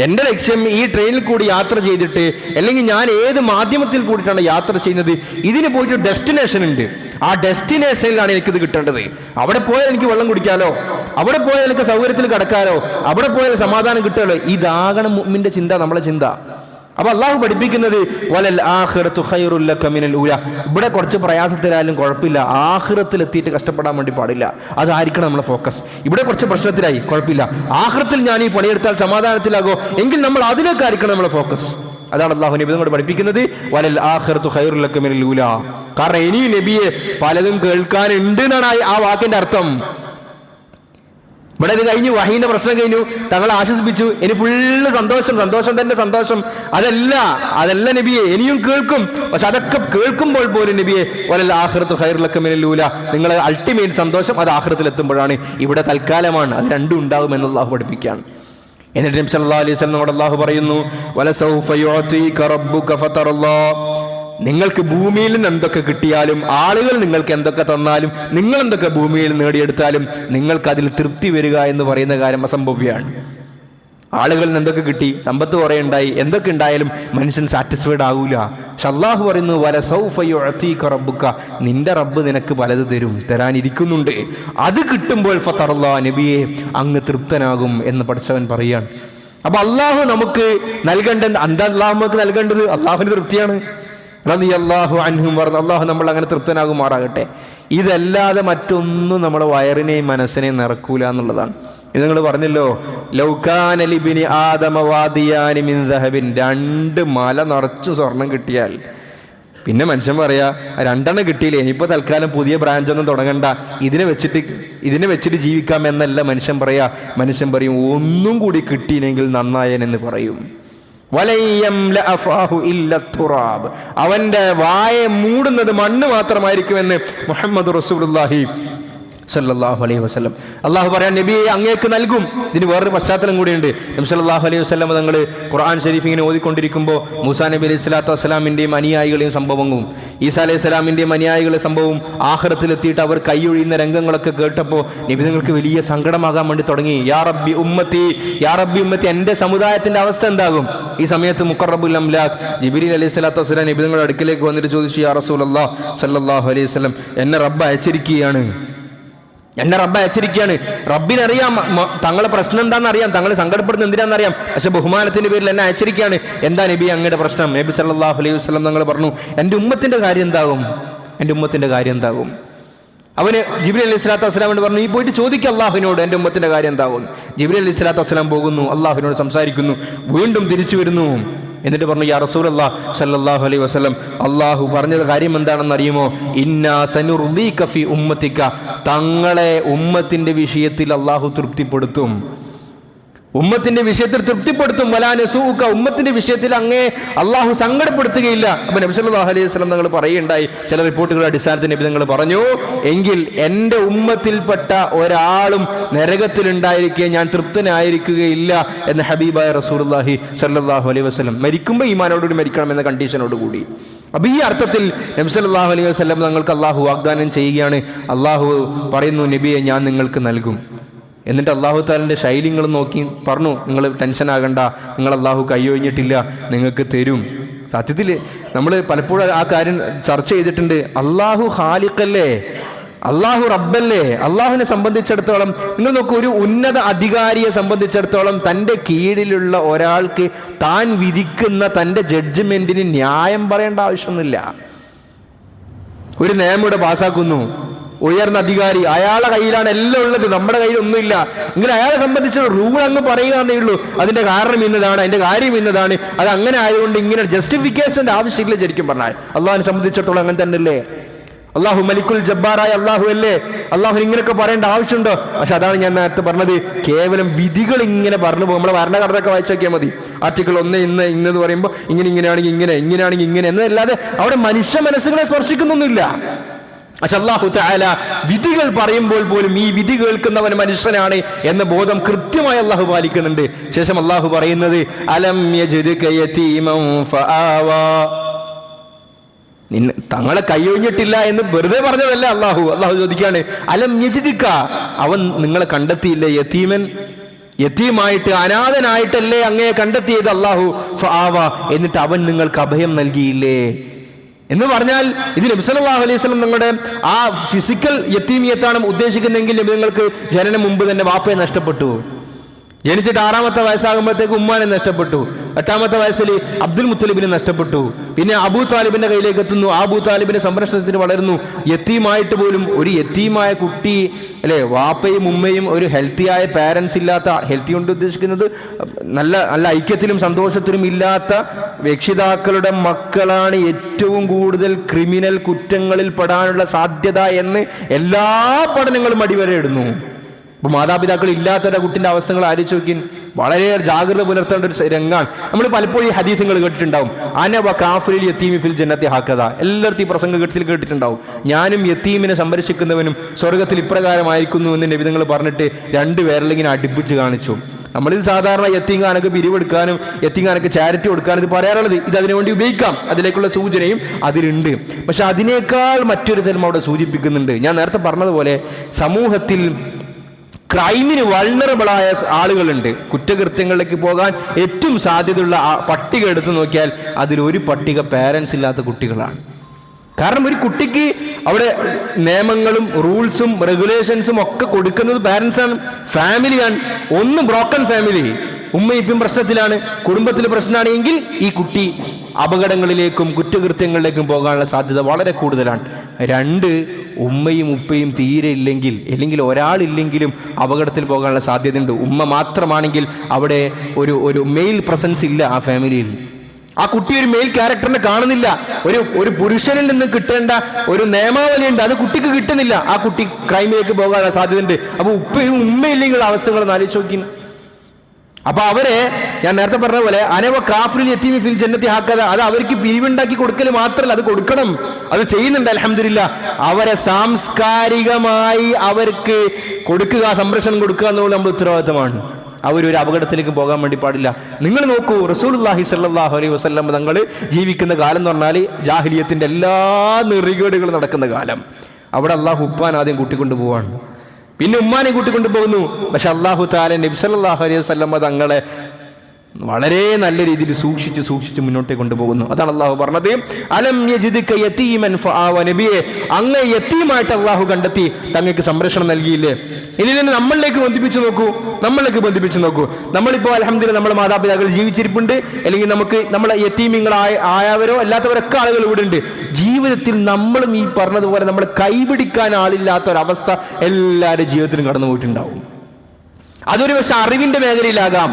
എൻ്റെ ലക്ഷ്യം ഈ ട്രെയിനിൽ കൂടി യാത്ര ചെയ്തിട്ട്, അല്ലെങ്കിൽ ഞാൻ ഏത് മാധ്യമത്തിൽ കൂടിയിട്ടാണ് യാത്ര ചെയ്യുന്നത്, ഇതിന് പോയിട്ട് ഡെസ്റ്റിനേഷൻ ഉണ്ട്. ആ ഡെസ്റ്റിനേഷനിലാണ് എനിക്കിത് കിട്ടേണ്ടത്. അവിടെ പോയാൽ എനിക്ക് വെള്ളം കുടിക്കാലോ, അവിടെ പോയാൽ എനിക്ക് സൗകര്യത്തിൽ കിടക്കാലോ, അവിടെ പോയാൽ സമാധാനം കിട്ടുമല്ലോ. ഇതാകണം മുഅ്മിന്റെ ചിന്ത, നമ്മളെ ചിന്ത. അപ്പൊ അള്ളാഹു പഠിപ്പിക്കുന്നത് വലൽ ആഖിറത്തു ഖൈറുൽ ലക മിനൽ ഊല. ഇവിടെ കുറച്ച് പ്രയാസത്തിലായാലും കുഴപ്പമില്ല, ആഖിറത്തിൽ എത്തിയിട്ട് കഷ്ടപ്പെടാൻ വേണ്ടി പാടില്ല. അതായിരിക്കണം നമ്മളെ ഫോക്കസ്. ഇവിടെ കുറച്ച് പ്രശ്നത്തിലായി കുഴപ്പമില്ല, ആഖിറത്തിൽ ഞാൻ ഈ പണിയെടുത്താൽ സമാധാനത്തിലാകോ എങ്കിൽ നമ്മൾ അതിലേക്കായിരിക്കണം നമ്മളെ ഫോക്കസ്. അതാണ് അള്ളാഹു നബി നമ്മോട് പഠിപ്പിക്കുന്നത്, വലൽ ആഖിറത്തു ഖൈറുൽ ലക മിനൽ ഊല. കാരണം ഇനി നബിയെ പലതും കേൾക്കാനുണ്ട് എന്നാണ് ആ വാക്കിന്റെ അർത്ഥം. ഇവിടെ ഇത് കഴിഞ്ഞു, വഹീന്റെ പ്രശ്നം കഴിഞ്ഞു, തങ്ങളെ ആശ്വസിപ്പിച്ചു, ഇനി ഫുള്ള് സന്തോഷം തന്നെ സന്തോഷം. അതല്ല നബിയെ, ഇനിയും കേൾക്കും. പക്ഷെ അതൊക്കെ കേൾക്കുമ്പോൾ പോലും നബിയെ വലൽ ആഖിറത്തു ഖൈറുൽ ലക മിനൽ ഊല, നിങ്ങളെ അൾട്ടിമേറ്റ് സന്തോഷം അത് ആഖിറത്തിൽ എത്തുമ്പോഴാണ്. ഇവിടെ തൽക്കാലമാണ്, അത് രണ്ടും ഉണ്ടാകും എന്ന് അള്ളാഹു പഠിപ്പിക്കുകയാണ്. എന്നിട്ട് നബി സല്ലല്ലാഹു അലൈഹി വസല്ലം അള്ളാഹു പറയുന്നു, വലസൗഫ യുഅതീക റബ്ബുക ഫതറല്ലാഹ്, നിങ്ങൾക്ക് ഭൂമിയിൽ നിന്ന് എന്തൊക്കെ കിട്ടിയാലും, ആളുകൾ നിങ്ങൾക്ക് എന്തൊക്കെ തന്നാലും, നിങ്ങൾ എന്തൊക്കെ ഭൂമിയിൽ നേടിയെടുത്താലും നിങ്ങൾക്ക് അതിൽ തൃപ്തി വരിക എന്ന് പറയുന്ന കാര്യം അസംഭവ്യമാണ്. ആളുകളിൽ നിന്ന് എന്തൊക്കെ കിട്ടി, സമ്പത്ത് കുറെ ഉണ്ടായി, എന്തൊക്കെ ഉണ്ടായാലും മനുഷ്യൻ സാറ്റിസ്ഫൈഡ് ആകൂല. പക്ഷെ അള്ളാഹു പറയുന്നു, വലസൗഫ യുഅതീക റബ്ബുക, നിന്റെ റബ്ബ് നിനക്ക് പലത് തരാനിരിക്കുന്നുണ്ട്. അത് കിട്ടുമ്പോൾ ഫതറല്ലാഹ്, നബിയെ അങ്ങ് തൃപ്തനാകും എന്ന് പഠിച്ചവൻ പറയാൻ. അപ്പൊ അള്ളാഹു നമുക്ക് നൽകേണ്ടത് എന്താ? അള്ളാഹു നമുക്ക് നൽകേണ്ടത് അള്ളാഹുവിന്റെ തൃപ്തിയാണ്. റളിയല്ലാഹു അൻഹും പറഞ്ഞു. അള്ളാഹു നമ്മൾ അങ്ങനെ തൃപ്തനാകുമാറാകട്ടെ. ഇതല്ലാതെ മറ്റൊന്നും നമ്മുടെ വയറിനെയും മനസ്സിനെയും നിറക്കൂല എന്നുള്ളതാണ്. ഇത് നിങ്ങൾ പറഞ്ഞല്ലോ, ലൗകാന ലിബ്നി ആദമ വാദിയാനി മിൻ ദഹബിൻ, 2 മല നിറച്ചു സ്വർണം കിട്ടിയാൽ പിന്നെ മനുഷ്യൻ പറയാ 2 കിട്ടിയില്ലേ, ഇനിയിപ്പോൾ തൽക്കാലം പുതിയ ബ്രാഞ്ചൊന്നും തുടങ്ങണ്ട, ഇതിനെ വെച്ചിട്ട് ജീവിക്കാം എന്നല്ല മനുഷ്യൻ പറയാ. മനുഷ്യൻ പറയും ഒന്നും കൂടി കിട്ടിയില്ലെങ്കിൽ നന്നായനെന്ന് പറയും. അവന്റെ വായ മൂടുന്നത് മണ്ണ് മാത്രമായിരിക്കുമെന്ന് മുഹമ്മദ് റസൂലുള്ളാഹി സല്ലല്ലാഹു അലൈഹി വസല്ലം. അള്ളാഹു പറയാൻ നബിയെ അങ്ങേക്ക് നൽകും. ഇതിന് വേറൊരു പശ്ചാത്തലം കൂടിയുണ്ട്. നബി സല്ലല്ലാഹു അലൈഹി വസല്ലം തങ്ങൾ ഖുർആൻ ഷരീഫ് ഇങ്ങനെ ഓതിക്കൊണ്ടിരിക്കുമ്പോൾ മൂസാ നബി അലൈഹി സ്വലാത്തു വസ്സലാമിൻ്റെയും അനുയായികളെയും സംഭവവും ഈസാ അലൈഹി സ്വലാമിൻ്റെയും അനുയായികളുടെ സംഭവവും ആഖിറത്തിലെത്തിയിട്ട് അവർ കൈയൊഴിയുന്ന രംഗങ്ങളൊക്കെ കേട്ടപ്പോൾ നബി തങ്ങൾക്ക് വലിയ സങ്കടമാകാൻ വേണ്ടി തുടങ്ങി. യാ റബ്ബി ഉമ്മത്തി, യാ റബ്ബി ഉമ്മത്തി, എൻ്റെ സമുദായത്തിൻ്റെ അവസ്ഥ എന്താകും? ഈ സമയത്ത് മുഖറബുൽ അംലാഖ് ജിബ്രീൽ അലൈഹി സ്വലാത്തു വസ്സലാം നബി തങ്ങളുടെ അടുക്കിലേക്ക് വന്നിട്ട് ചോദിച്ചു, യാ റസൂലല്ലാഹ് സല്ലല്ലാഹു അലൈഹി വസല്ലം, എന്നെ റബ്ബ് അയച്ചിരിക്കുകയാണ്, റബ്ബിനറിയാം തങ്ങളെ പ്രശ്നം എന്താണെന്ന് അറിയാം, തങ്ങൾ സങ്കടപ്പെടുന്നത് എന്തിനാണെന്നറിയാം, പക്ഷെ ബഹുമാനത്തിന്റെ പേരിൽ എന്നെ അയച്ചിരിക്കുകയാണ്. എന്താ നബി അങ്ങയുടെ പ്രശ്നം? നബി സല്ലല്ലാഹു അലൈഹി വസല്ലം തങ്ങൾ പറഞ്ഞു, എൻ്റെ ഉമ്മത്തിന്റെ കാര്യം എന്താകും? അവന് ജിബ്രീൽ അലൈഹി സ്വലാത്തു വസ്സലാമിനോട് പറഞ്ഞു, നീ പോയിട്ട് ചോദിക്കുക അള്ളാഹുവിനോട് എൻ്റെ ഉമ്മത്തിന്റെ കാര്യം എന്താകും. ജിബ്രീൽ അലൈഹി സ്വലാത്തു വസ്സലാം പോകുന്നു, അള്ളാഹുവിനോട് സംസാരിക്കുന്നു, വീണ്ടും തിരിച്ചു വരുന്നു. എന്നിട്ട് പറഞ്ഞു, യാ റസൂലല്ലാഹ് സല്ലല്ലാഹു അലൈഹി വസല്ലം, അള്ളാഹു പറഞ്ഞത് കാര്യം എന്താണെന്ന് അറിയുമോ? ഇന്നാ സനുർദീക ഫീ ഉമ്മത്തിക, തങ്ങളെ ഉമ്മത്തിന്റെ വിഷയത്തിൽ അള്ളാഹു തൃപ്തിപ്പെടുത്തും, വലാ നസൂക, ഉമ്മത്തിന്റെ വിഷയത്തിൽ അങ്ങേ അള്ളാഹു സങ്കടപ്പെടുത്തുകയില്ല. അപ്പൊ നബി സല്ലല്ലാഹു അലൈഹി വസല്ലം തങ്ങൾ പറയുണ്ടായി, ചില റിപ്പോർട്ടുകളുടെ അടിസ്ഥാനത്തിൽ നബി തങ്ങൾ പറഞ്ഞു, എങ്കിൽ എൻ്റെ ഉമ്മത്തിൽപ്പെട്ട ഒരാളും നരകത്തിലുണ്ടായിരിക്കെ ഞാൻ തൃപ്തനായിരിക്കുകയില്ല എന്ന് ഹബീബായ റസൂലുള്ളാഹി സല്ലല്ലാഹു അലൈഹി വസല്ലം. മരിക്കുമ്പോൾ ഈമാനോടുകൂടി മരിക്കണം എന്ന കണ്ടീഷനോടുകൂടി. അപ്പൊ ഈ അർത്ഥത്തിൽ നബി സല്ലല്ലാഹു അലൈഹി വസല്ലം തങ്ങൾക്ക് അള്ളാഹു വാഗ്ദാനം ചെയ്യുകയാണ്. അള്ളാഹു പറയുന്നു, നബിയെ ഞാൻ നിങ്ങൾക്ക് നൽകും. എന്നിട്ട് അള്ളാഹു താലിൻ്റെ ശൈലിങ്ങളും നോക്കി പറഞ്ഞു, നിങ്ങൾ ടെൻഷൻ ആകണ്ട, നിങ്ങൾ അള്ളാഹു കൈയൊഴിഞ്ഞിട്ടില്ല, നിങ്ങൾക്ക് തരും. സത്യത്തിൽ നമ്മൾ പലപ്പോഴും ആ കാര്യം ചർച്ച ചെയ്തിട്ടുണ്ട്. അള്ളാഹു ഖാലിഖല്ലേ, അള്ളാഹു റബ്ബല്ലേ. അള്ളാഹുവിനെ സംബന്ധിച്ചിടത്തോളം നിങ്ങൾ നോക്കൂ, ഒരു ഉന്നത അധികാരിയെ സംബന്ധിച്ചിടത്തോളം തൻ്റെ കീഴിലുള്ള ഒരാൾക്ക് താൻ വിധിക്കുന്ന തൻ്റെ ജഡ്ജ്മെന്റിന് ന്യായം പറയേണ്ട ആവശ്യമൊന്നുമില്ല. ഒരു നിയമം ഇവിടെ പാസ്സാക്കുന്നു, ഉയർന്ന അധികാരി, അയാളുടെ കയ്യിലാണ് എല്ലാം ഉള്ളത്, നമ്മുടെ കയ്യിൽ ഒന്നുമില്ല. എങ്കിൽ അയാളെ സംബന്ധിച്ച് റൂൾ അങ്ങ് പറയുകയെന്നേ ഉള്ളൂ, അതിന്റെ കാരണം ഇന്നതാണ്, അതിന്റെ കാര്യം ഇന്നതാണ്, അത് അങ്ങനെ ആയതുകൊണ്ട് ഇങ്ങനെ ജസ്റ്റിഫിക്കേഷന്റെ ആവശ്യമില്ല. ശരിക്കും പറഞ്ഞാൽ അള്ളാഹിനെ സംബന്ധിച്ചിടത്തോളം അങ്ങനെ തന്നെയല്ലേ. അള്ളാഹു മലിക്കുൽ ജബ്ബാറായ അള്ളാഹു അല്ലേ, അള്ളാഹു ഇങ്ങനെയൊക്കെ പറയേണ്ട ആവശ്യമുണ്ടോ? പക്ഷെ അതാണ് ഞാൻ നേരത്തെ പറഞ്ഞത്, കേവലം വിധികൾ ഇങ്ങനെ പറഞ്ഞു പോകും. നമ്മളെ ഭരണഘടനയൊക്കെ വായിച്ചു നോക്കിയാൽ മതി. ആർട്ടിക്കിൾ 1 ഇന്നെന്ന് പറയുമ്പോൾ ഇങ്ങനെയാണെങ്കിൽ ഇങ്ങനെയാണെങ്കിൽ ഇങ്ങനെ എന്നല്ലാതെ അവിടെ മനുഷ്യ മനസ്സുകളെ സ്പർശിക്കുന്നൊന്നുമില്ല. പക്ഷെ അല്ലാഹു തആല വിധികൾ പറയുമ്പോൾ പോലും ഈ വിധി കേൾക്കുന്നവൻ മനുഷ്യനാണ് എന്ന ബോധം കൃത്യമായി അള്ളാഹു പാലിക്കുന്നുണ്ട്. ശേഷം അള്ളാഹു പറയുന്നത്, അലം യജിദ്ക യതീമൻ ഫആവാ, തങ്ങളെ കൈയൊഴിഞ്ഞിട്ടില്ല എന്ന് വെറുതെ പറഞ്ഞതല്ല അള്ളാഹു ചോദിക്കുകയാണ്, അലം യജിദ്ക, അവൻ നിങ്ങളെ കണ്ടെത്തിയില്ലേ? യതീമായിട്ട് അനാഥനായിട്ടല്ലേ അങ്ങയെ കണ്ടെത്തിയത് അള്ളാഹു. ഫആവാ, എന്നിട്ട് അവൻ നിങ്ങൾക്ക് അഭയം നൽകിയില്ലേ എന്ന് പറഞ്ഞാൽ ഇത് നബി സല്ലല്ലാഹു അലൈഹി വസല്ലം നിങ്ങളുടെ ആ ഫിസിക്കൽ യതീമിയത്താണ് ഉദ്ദേശിക്കുന്നതെങ്കിൽ നബി നിങ്ങൾക്ക് ജനനം മുമ്പ് തന്നെ വാപ്പയെ നഷ്ടപ്പെട്ടു. ജനിച്ചിട്ട് 6ാമത്തെ വയസ്സാകുമ്പോഴത്തേക്ക് ഉമ്മാനെ നഷ്ടപ്പെട്ടു. 8ാമത്തെ വയസ്സിൽ അബ്ദുൽ മുത്തലിബിനെ നഷ്ടപ്പെട്ടു. പിന്നെ അബൂ താലിബിന്റെ കയ്യിലേക്ക് എത്തുന്നു. അബൂ താലിബിന്റെ സംരക്ഷണത്തിന് വളരുന്നു. യത്തീമായിട്ട് പോലും ഒരു യത്തീമായ കുട്ടി അല്ലെ, വാപ്പയും ഉമ്മയും ഒരു ഹെൽത്തിയായ പാരൻസ് ഇല്ലാത്ത, ഹെൽത്തി കൊണ്ട് ഉദ്ദേശിക്കുന്നത് നല്ല നല്ല ഐക്യത്തിലും സന്തോഷത്തിലും ഇല്ലാത്ത രക്ഷിതാക്കളുടെ മക്കളാണ് ഏറ്റവും കൂടുതൽ ക്രിമിനൽ കുറ്റങ്ങളിൽ പെടാനുള്ള സാധ്യത എന്ന് എല്ലാ പഠനങ്ങളും അടിവരയിടുന്നു. ഇപ്പൊ മാതാപിതാക്കൾ ഇല്ലാത്ത കുട്ടിന്റെ അവസ്ഥകൾ ആലോചിച്ച് നോക്കി, വളരെ ജാഗ്രത പുലർത്തേണ്ട ഒരു രംഗാണ്. നമ്മൾ പലപ്പോഴും ഈ ഹദീസുകൾ കേട്ടിട്ടുണ്ടാവും, അന വകാഫിൽ യതീമി ഫിൽ ജന്നത്തി ഹഖദ, എല്ലാവർക്കും ഈ പ്രസംഗത്തിൽ കേട്ടിട്ടുണ്ടാവും. ഞാനും യതീമിനെ സംരക്ഷിക്കുന്നവനും സ്വർഗത്തിൽ ഇപ്രകാരമായിരിക്കുന്നു എന്ന് നബി തങ്ങൾ പറഞ്ഞിട്ട് 2 വിരലിങ്ങനെ അടുപ്പിച്ച് കാണിച്ചു. നമ്മളിത് സാധാരണ യത്തീംഖാനക്ക് പിരിവെടുക്കാനും യത്തീംഖാനക്ക് ചാരിറ്റി കൊടുക്കാനും ഇത് പറയാറുള്ളത്, ഇത് അതിനുവേണ്ടി ഉപയോഗിക്കാം, അതിലേക്കുള്ള സൂചനയും അതിലുണ്ട്. പക്ഷെ അതിനേക്കാൾ മറ്റൊരു തരം അവിടെ സൂചിപ്പിക്കുന്നുണ്ട്. ഞാൻ നേരത്തെ പറഞ്ഞതുപോലെ സമൂഹത്തിൽ ക്രൈമിന് വൾണറബിളായ ആളുകളുണ്ട്. കുറ്റകൃത്യങ്ങളിലേക്ക് പോകാൻ ഏറ്റവും സാധ്യതയുള്ള പട്ടിക എടുത്തു നോക്കിയാൽ അതിലൊരു പട്ടിക പാരൻസ് ഇല്ലാത്ത കുട്ടികളാണ്. കാരണം ഒരു കുട്ടിക്ക് അവിടെ നിയമങ്ങളും റൂൾസും റെഗുലേഷൻസും ഒക്കെ കൊടുക്കുന്നത് പാരൻസാണ്, ഫാമിലിയാണ്. ഒന്ന് ബ്രോക്കൺ ഫാമിലി, ഉമ്മയും ഇപ്പം പ്രശ്നത്തിലാണ്, കുടുംബത്തിൽ പ്രശ്നമാണെങ്കിൽ ഈ കുട്ടി അപകടങ്ങളിലേക്കും കുറ്റകൃത്യങ്ങളിലേക്കും പോകാനുള്ള സാധ്യത വളരെ കൂടുതലാണ്. 2, ഉമ്മയും ഉപ്പയും തീരെ ഇല്ലെങ്കിൽ, അല്ലെങ്കിൽ ഒരാളില്ലെങ്കിലും അപകടത്തിൽ പോകാനുള്ള സാധ്യതയുണ്ട്. ഉമ്മ മാത്രമാണെങ്കിൽ അവിടെ ഒരു മെയിൽ പ്രസൻസ് ഇല്ല ആ ഫാമിലിയിൽ. ആ കുട്ടി ഒരു മെയിൽ ക്യാരക്ടറിനെ കാണുന്നില്ല. ഒരു പുരുഷനിൽ നിന്ന് കിട്ടേണ്ട ഒരു നിയമാവലിയുണ്ട്, അത് കുട്ടിക്ക് കിട്ടുന്നില്ല. ആ കുട്ടി ക്രൈമിലേക്ക് പോകാനുള്ള സാധ്യതയുണ്ട്. അപ്പൊ ഉപ്പയും ഉമ്മയില്ലെങ്കിൽ അവസ്ഥകൾ ആലോചിച്ച് നോക്കി. അപ്പൊ അവരെ ഞാൻ നേരത്തെ പറഞ്ഞ പോലെ അനവ കാഫിൽ യതീമി ഫിൽ ജന്നത്തി ഹാക്കദ, അത് അവർക്ക് പിരിവുണ്ടാക്കി കൊടുക്കൽ മാത്രമല്ല, അത് കൊടുക്കണം, അത് ചെയ്യുന്നുണ്ട് അൽഹംദുലില്ലാ. അവരെ സാംസ്കാരികമായി അവർക്ക് കൊടുക്കുക, സംരക്ഷണം കൊടുക്കുക എന്നുള്ളത് നമ്മുടെ ഉത്തരവാദിത്തമാണ്. അവരൊരു അപകടത്തിലേക്ക് പോകാൻ വേണ്ടി പാടില്ല. നിങ്ങൾ നോക്കൂ, റസൂലുള്ളാഹി സ്വല്ലല്ലാഹു അലൈഹി വസല്ലം തങ്ങൾ ജീവിക്കുന്ന കാലം എന്ന് പറഞ്ഞാൽ ജാഹിലിയത്തിന്റെ എല്ലാ നെറികേടുകളും നടക്കുന്ന കാലം. അവിടെ അള്ളാഹു ഉപ്പാൻ ആദ്യം കൂട്ടിക്കൊണ്ടു പോവാണ്, പിന്നെ ഉമ്മാനെ കൂട്ടിക്കൊണ്ടു പോകുന്നു. പക്ഷെ അള്ളാഹു തആല നബി സല്ലല്ലാഹു അലൈഹി വസല്ലം തങ്ങളെ വളരെ നല്ല രീതിയിൽ സൂക്ഷിച്ച് മുന്നോട്ടേക്ക് കൊണ്ടുപോകുന്നു. അതാണ് അള്ളാഹു പറഞ്ഞത്, അലം യജിദ്ക യതീമൻ ഫആവ, നബിയെ അങ്ങ് യതീമായിട്ട് അള്ളാഹു കണ്ടെത്തി തങ്ങൾക്ക് സംരക്ഷണം നൽകിയില്ലേ. ഇനി തന്നെ നമ്മളിലേക്ക് ബന്ധിപ്പിച്ചു നോക്കൂ. നമ്മളിപ്പോൾ അൽഹംദുലില്ലാഹ് നമ്മുടെ മാതാപിതാക്കൾ ജീവിച്ചിരിപ്പുണ്ട്, അല്ലെങ്കിൽ നമ്മളെ യതീമിങ്ങളായവരോ അല്ലാത്തവരൊക്കെ ആളുകൾ ഇവിടെ ഉണ്ട്. ജീവിതത്തിൽ നമ്മളും ഈ പറഞ്ഞതുപോലെ നമ്മൾ കൈപിടിക്കാൻ ആളില്ലാത്ത ഒരവസ്ഥ എല്ലാവരുടെ ജീവിതത്തിലും കടന്നു പോയിട്ടുണ്ടാവും. അതൊരു പക്ഷെ അറിവിന്റെ മേഖലയിലാകാം,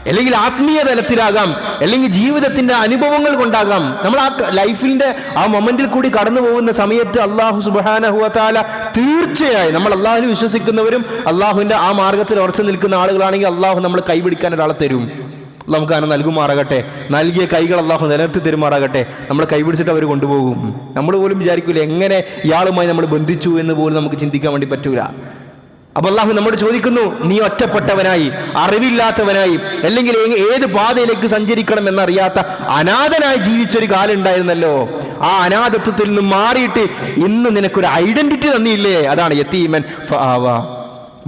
അല്ലെങ്കിൽ ആത്മീയ തലത്തിലാകാം, അല്ലെങ്കിൽ ജീവിതത്തിന്റെ അനുഭവങ്ങൾ കൊണ്ടാകാം. നമ്മൾ ആ ലൈഫിന്റെ ആ മൊമെന്റിൽ കൂടി കടന്നു പോകുന്ന സമയത്ത് അള്ളാഹു സുബ്ഹാനഹു വ തആല തീർച്ചയായും, നമ്മൾ അള്ളാഹുവിനെ വിശ്വസിക്കുന്നവരും അള്ളാഹുവിന്റെ ആ മാർഗത്തിൽ ഉറച്ചു നിൽക്കുന്ന ആളുകളാണെങ്കിൽ അള്ളാഹു നമ്മൾ കൈപിടിക്കാൻ ഒരാളെ തരും. നമുക്ക് അതിനെ നൽകുമാറാകട്ടെ. നൽകിയ കൈകൾ അള്ളാഹു നിലനിർത്തി തരുമാറാകട്ടെ. നമ്മൾ കൈപിടിച്ചിട്ട് അവർ കൊണ്ടുപോകും. നമ്മൾ പോലും വിചാരിക്കൂല എങ്ങനെ ഇയാളുമായി നമ്മൾ ബന്ധിച്ചു എന്ന് പോലും നമുക്ക് ചിന്തിക്കാൻ വേണ്ടി പറ്റൂല. അപ്പൊ അള്ളാഹു നമ്മോട് ചോദിക്കുന്നു, നീ ഒറ്റപ്പെട്ടവനായി, അറിവില്ലാത്തവനായി, അല്ലെങ്കിൽ ഏത് പാതയിലേക്ക് സഞ്ചരിക്കണം എന്നറിയാത്ത അനാഥനായി ജീവിച്ചൊരു കാലം ഉണ്ടായിരുന്നല്ലോ. ആ അനാഥത്വത്തിൽ നിന്ന് മാറിയിട്ട് ഇന്ന് നിനക്കൊരു ഐഡന്റിറ്റി തന്നില്ലേ, അതാണ് യതീമൻ ഫആവ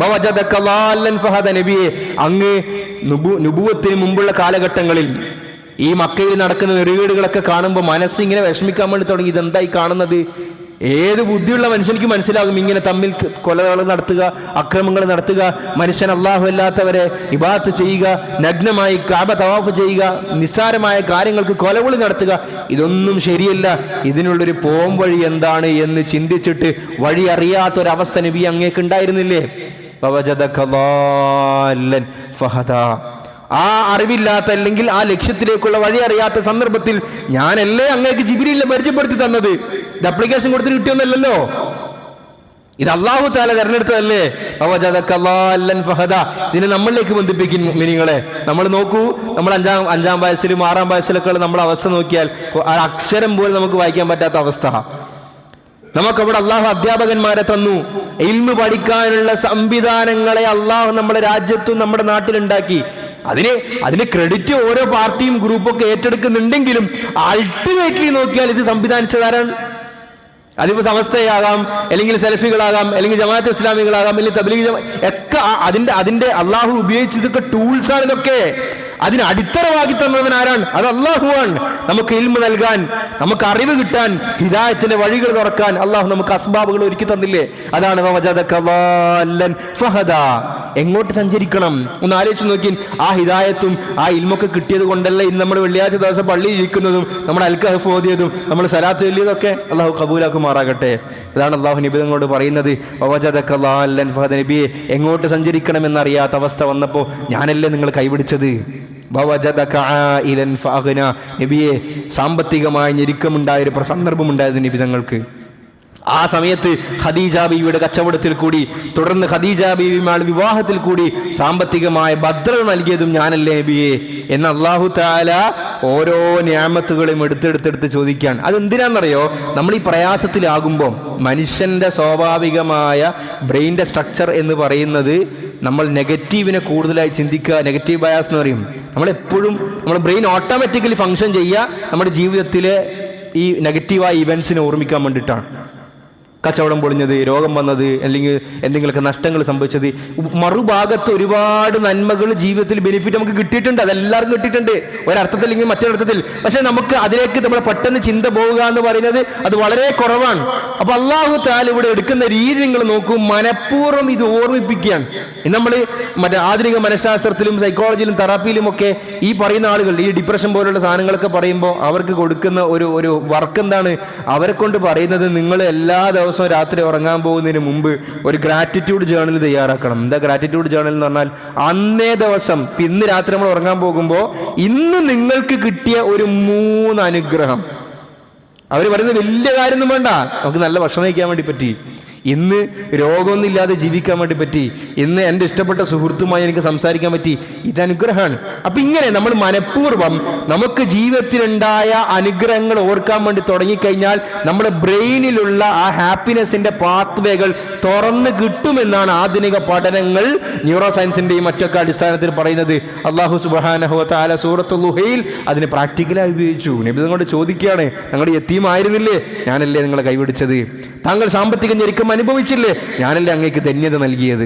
വവജദക ളാല്ലൻ ഫഹദ. നബിയെ അങ്ങ് നുബുവത്തിന് മുമ്പുള്ള കാലഘട്ടങ്ങളിൽ ഈ മക്കയിൽ നടക്കുന്ന നെറുകേടുകളൊക്കെ കാണുമ്പോൾ മനസ്സിങ്ങനെ വിഷമിക്കാൻ വേണ്ടി തുടങ്ങി. ഇതെന്തായി കാണുന്നത്? ഏത് ബുദ്ധിയുള്ള മനുഷ്യനിക്ക് മനസ്സിലാകും ഇങ്ങനെ തമ്മിൽ കൊലകൾ നടത്തുക, അക്രമങ്ങൾ നടത്തുക, മനുഷ്യൻ അള്ളാഹു അല്ലാത്തവരെ ഇബാദത്ത് ചെയ്യുക, നഗ്നമായി കഅബ തവാഫ് ചെയ്യുക, നിസ്സാരമായ കാര്യങ്ങൾക്ക് കൊലവിളി നടത്തുക, ഇതൊന്നും ശരിയല്ല. ഇതിനുള്ളൊരു പോം വഴി എന്താണ് എന്ന് ചിന്തിച്ചിട്ട് വഴി അറിയാത്തൊരവസ്ഥ നബി അങ്ങേക്ക് ഉണ്ടായിരുന്നില്ലേ? വവജദക ളാല്ലൻ ഫഹദ. ആ അറിവില്ലാത്ത, അല്ലെങ്കിൽ ആ ലക്ഷ്യത്തിലേക്കുള്ള വഴി അറിയാത്ത സന്ദർഭത്തിൽ ഞാനല്ലേ അങ്ങേക്ക് ജിബ്രീലിനെ പരിചയപ്പെടുത്തി തന്നത്? ഇത് അപ്ലിക്കേഷൻ കൊടുത്തിട്ട് കിട്ടിയൊന്നല്ലോ, ഇത് അല്ലാഹു തആല തിരഞ്ഞെടുത്തതല്ലേ. വവജദക ളാല്ലൻ ഫഹദ. ഇതിനെ നമ്മളിലേക്ക് ബന്ധിപ്പിക്കും മുഅ്മിനീങ്ങളെ. നമ്മൾ നോക്കൂ, നമ്മൾ അഞ്ചാം വയസ്സിലും 6ാം വയസ്സിലൊക്കെ നമ്മുടെ അവസ്ഥ നോക്കിയാൽ അക്ഷരം പോലും നമുക്ക് വായിക്കാൻ പറ്റാത്ത അവസ്ഥ. നമുക്കവിടെ അള്ളാഹു അധ്യാപകന്മാരെ തന്നു, ഇൽമു പഠിക്കാനുള്ള സംവിധാനങ്ങളെ അള്ളാഹു നമ്മുടെ രാജ്യത്തും നമ്മുടെ നാട്ടിലുണ്ടാക്കി. അതിന് ക്രെഡിറ്റ് ഓരോ പാർട്ടിയും ഗ്രൂപ്പൊക്കെ ഏറ്റെടുക്കുന്നുണ്ടെങ്കിലും അൾട്ടിമേറ്റ്ലി നോക്കിയാൽ ഇത് സംവിധാനിച്ചതാരാണ്? അതിപ്പോ സമസ്തയാകാം, അല്ലെങ്കിൽ സെൽഫികളാകാം, അല്ലെങ്കിൽ ജമാഅത്ത് ഇസ്ലാമികളാകാം, അല്ലെങ്കിൽ തബ്ലീഗ് ഒക്കെ അതിന്റെ അള്ളാഹു ഉപയോഗിച്ചതൊക്കെ ടൂൾസാണ്. ഇതൊക്കെ അതിന് അടിത്തറവാക്കി തന്നവൻ ആരാണ്? അത് അള്ളാഹുവാണ്. നമുക്ക് ഇൽമു നൽകാൻ, നമുക്ക് അറിവ് കിട്ടാൻ, ഹിദായത്തിന്റെ വഴികൾ തുറക്കാൻ അള്ളാഹു നമുക്ക് അസ്ബാബുകൾ ഒരുക്കി തന്നില്ലേ? അതാണ് വവജദക ളാല്ലൻ ഫഹദ. എങ്ങോട്ട് സഞ്ചരിക്കണം ഒന്ന് ആലോചിച്ച് നോക്കി. ആ ഹിദായത്തും ആ ഇൽമൊക്കെ കിട്ടിയത് കൊണ്ടല്ലേ ഇന്ന് നമ്മൾ വെള്ളിയാഴ്ച ദിവസം പള്ളിയിൽ ഇരിക്കുന്നതും നമ്മൾ അൽകഹഫ് ഓതിയതും നമ്മൾ സലാത്ത് ചൊല്ലിയതൊക്കെ. അള്ളാഹു കബൂലാക്കുമാറാകട്ടെ. അതാണ് അള്ളാഹു നബി തങ്ങളോട് പറയുന്നത്, വവജദക ളാല്ലൻ ഫഹദ. നബിയെ എങ്ങോട്ട് സഞ്ചരിക്കണം എന്നറിയാത്ത അവസ്ഥ വന്നപ്പോൾ ഞാനല്ലേ നിങ്ങൾ കൈപിടിച്ചത്? വവജദക ആയിലൻ ഫഅഗ്ന. നബിയെ സാമ്പത്തികമായി ഞെരുക്കമുണ്ടായൊരു സന്ദർഭമുണ്ടായത് നബി തങ്ങൾക്ക്. ആ സമയത്ത് ഖദീജ ബീവിയുടെ കച്ചവടത്തിൽ കൂടി, തുടർന്ന് ഖദീജ ബീവിയുടെ വിവാഹത്തിൽ കൂടി സാമ്പത്തികമായ ഭദ്രത നൽകിയതും ഞാനല്ലേ നബിയെ എന്ന് അല്ലാഹു തആല ഓരോ നിഅമത്തുകളും എടുത്തെടുത്ത് ചോദിക്കുകയാണ്. അതെന്തിനാണെന്നറിയോ? നമ്മൾ ഈ പ്രയാസത്തിലാകുമ്പോൾ മനുഷ്യന്റെ സ്വാഭാവികമായ ബ്രെയിൻ്റെ സ്ട്രക്ചർ എന്ന് പറയുന്നത് നമ്മൾ നെഗറ്റീവിനെ കൂടുതലായി ചിന്തിക്കുക, നെഗറ്റീവ് ബയാസ് എന്ന് പറയും. നമ്മളെപ്പോഴും നമ്മുടെ ബ്രെയിൻ ഓട്ടോമാറ്റിക്കലി ഫങ്ഷൻ ചെയ്യുക നമ്മുടെ ജീവിതത്തിലെ ഈ നെഗറ്റീവായ ഇവൻസിനെ ഓർമ്മിക്കാൻ വേണ്ടിയിട്ടാണ്. കച്ചവടം പൊളിഞ്ഞത്, രോഗം വന്നത്, അല്ലെങ്കിൽ എന്തെങ്കിലുമൊക്കെ നഷ്ടങ്ങൾ സംഭവിച്ചത്. മറുഭാഗത്ത് ഒരുപാട് നന്മകൾ ജീവിതത്തിൽ ബെനിഫിറ്റ് നമുക്ക് കിട്ടിയിട്ടുണ്ട്. അതെല്ലാവർക്കും കിട്ടിയിട്ടുണ്ട്, ഒരർത്ഥത്തിൽ അല്ലെങ്കിൽ മറ്റൊരർത്ഥത്തിൽ. പക്ഷെ നമുക്ക് അതിലേക്ക് നമ്മൾ പെട്ടെന്ന് ചിന്ത പോവുക എന്ന് പറയുന്നത് അത് വളരെ കുറവാണ്. അപ്പൊ അല്ലാഹു തആല ഇവിടെ എടുക്കുന്ന രീതി നിങ്ങൾ നോക്കൂ, മനഃപൂർവ്വം ഇത് ഓർമ്മിപ്പിക്കുകയാണ്. നമ്മൾ മറ്റേ ആധുനിക മനഃശാസ്ത്രത്തിലും സൈക്കോളജിയിലും തെറാപ്പിയിലും ഒക്കെ ഈ പറയുന്ന ആളുകൾ ഈ ഡിപ്രഷൻ പോലുള്ള സാധനങ്ങളൊക്കെ പറയുമ്പോൾ അവർക്ക് കൊടുക്കുന്ന ഒരു വർക്ക് എന്താണ്? അവരെ കൊണ്ട് പറയുന്നത്, നിങ്ങൾ എല്ലാ ദിവസവും രാത്രി ഉറങ്ങാൻ പോകുന്നതിന് മുമ്പ് ഒരു ഗ്രാറ്റിറ്റ്യൂഡ് ജേർണൽ തയ്യാറാക്കണം. എന്താ ഗ്രാറ്റിറ്റ്യൂഡ് ജേർണൽ എന്ന് പറഞ്ഞാൽ, അന്നേ ദിവസം ഇന്ന് രാത്രി നമ്മൾ ഉറങ്ങാൻ പോകുമ്പോൾ ഇന്ന് നിങ്ങൾക്ക് കിട്ടിയ ഒരു 3 അനുഗ്രഹം. അവർ പറയുന്നത് വലിയ കാര്യമൊന്നും വേണ്ട, നമുക്ക് നല്ല ഭക്ഷണം കഴിക്കാൻ വേണ്ടി പറ്റി, ഇന്ന് രോഗമൊന്നുമില്ലാതെ ജീവിക്കാൻ വേണ്ടി പറ്റി, ഇന്ന് എൻ്റെ ഇഷ്ടപ്പെട്ട സുഹൃത്തുമായി എനിക്ക് സംസാരിക്കാൻ പറ്റി, ഇത് അനുഗ്രഹമാണ്. അപ്പൊ ഇങ്ങനെ നമ്മൾ മനഃപൂർവ്വം നമുക്ക് ജീവിതത്തിലുണ്ടായ അനുഗ്രഹങ്ങൾ ഓർക്കാൻ വേണ്ടി തുടങ്ങിക്കഴിഞ്ഞാൽ നമ്മുടെ ബ്രെയിനിലുള്ള ആ ഹാപ്പിനെസിന്റെ പാത്വേകൾ തുറന്ന് കിട്ടുമെന്നാണ് ആധുനിക പഠനങ്ങൾ ന്യൂറോ സയൻസിന്റെയും മറ്റൊക്കെ അടിസ്ഥാനത്തിൽ പറയുന്നത്. അല്ലാഹു സുബ്ഹാനഹു വ തആല സൂറത്തുൽ ളുഹയിൽ അതിന് പ്രാക്ടിക്കലായി ഉപയോഗിച്ചു. നബി തങ്ങളോട് ചോദിക്കുകയാണ്, ഞങ്ങളുടെ യതീമായിരുന്നില്ലേ, ഞാനല്ലേ നിങ്ങളെ കൈപിടിച്ചത്? താങ്കൾ സാമ്പത്തിക ഞെരുക്കം അനുഭവിച്ചില്ലേ, ഞാനല്ലേ അങ്ങേക്ക് ധന്യത നൽകിയത്?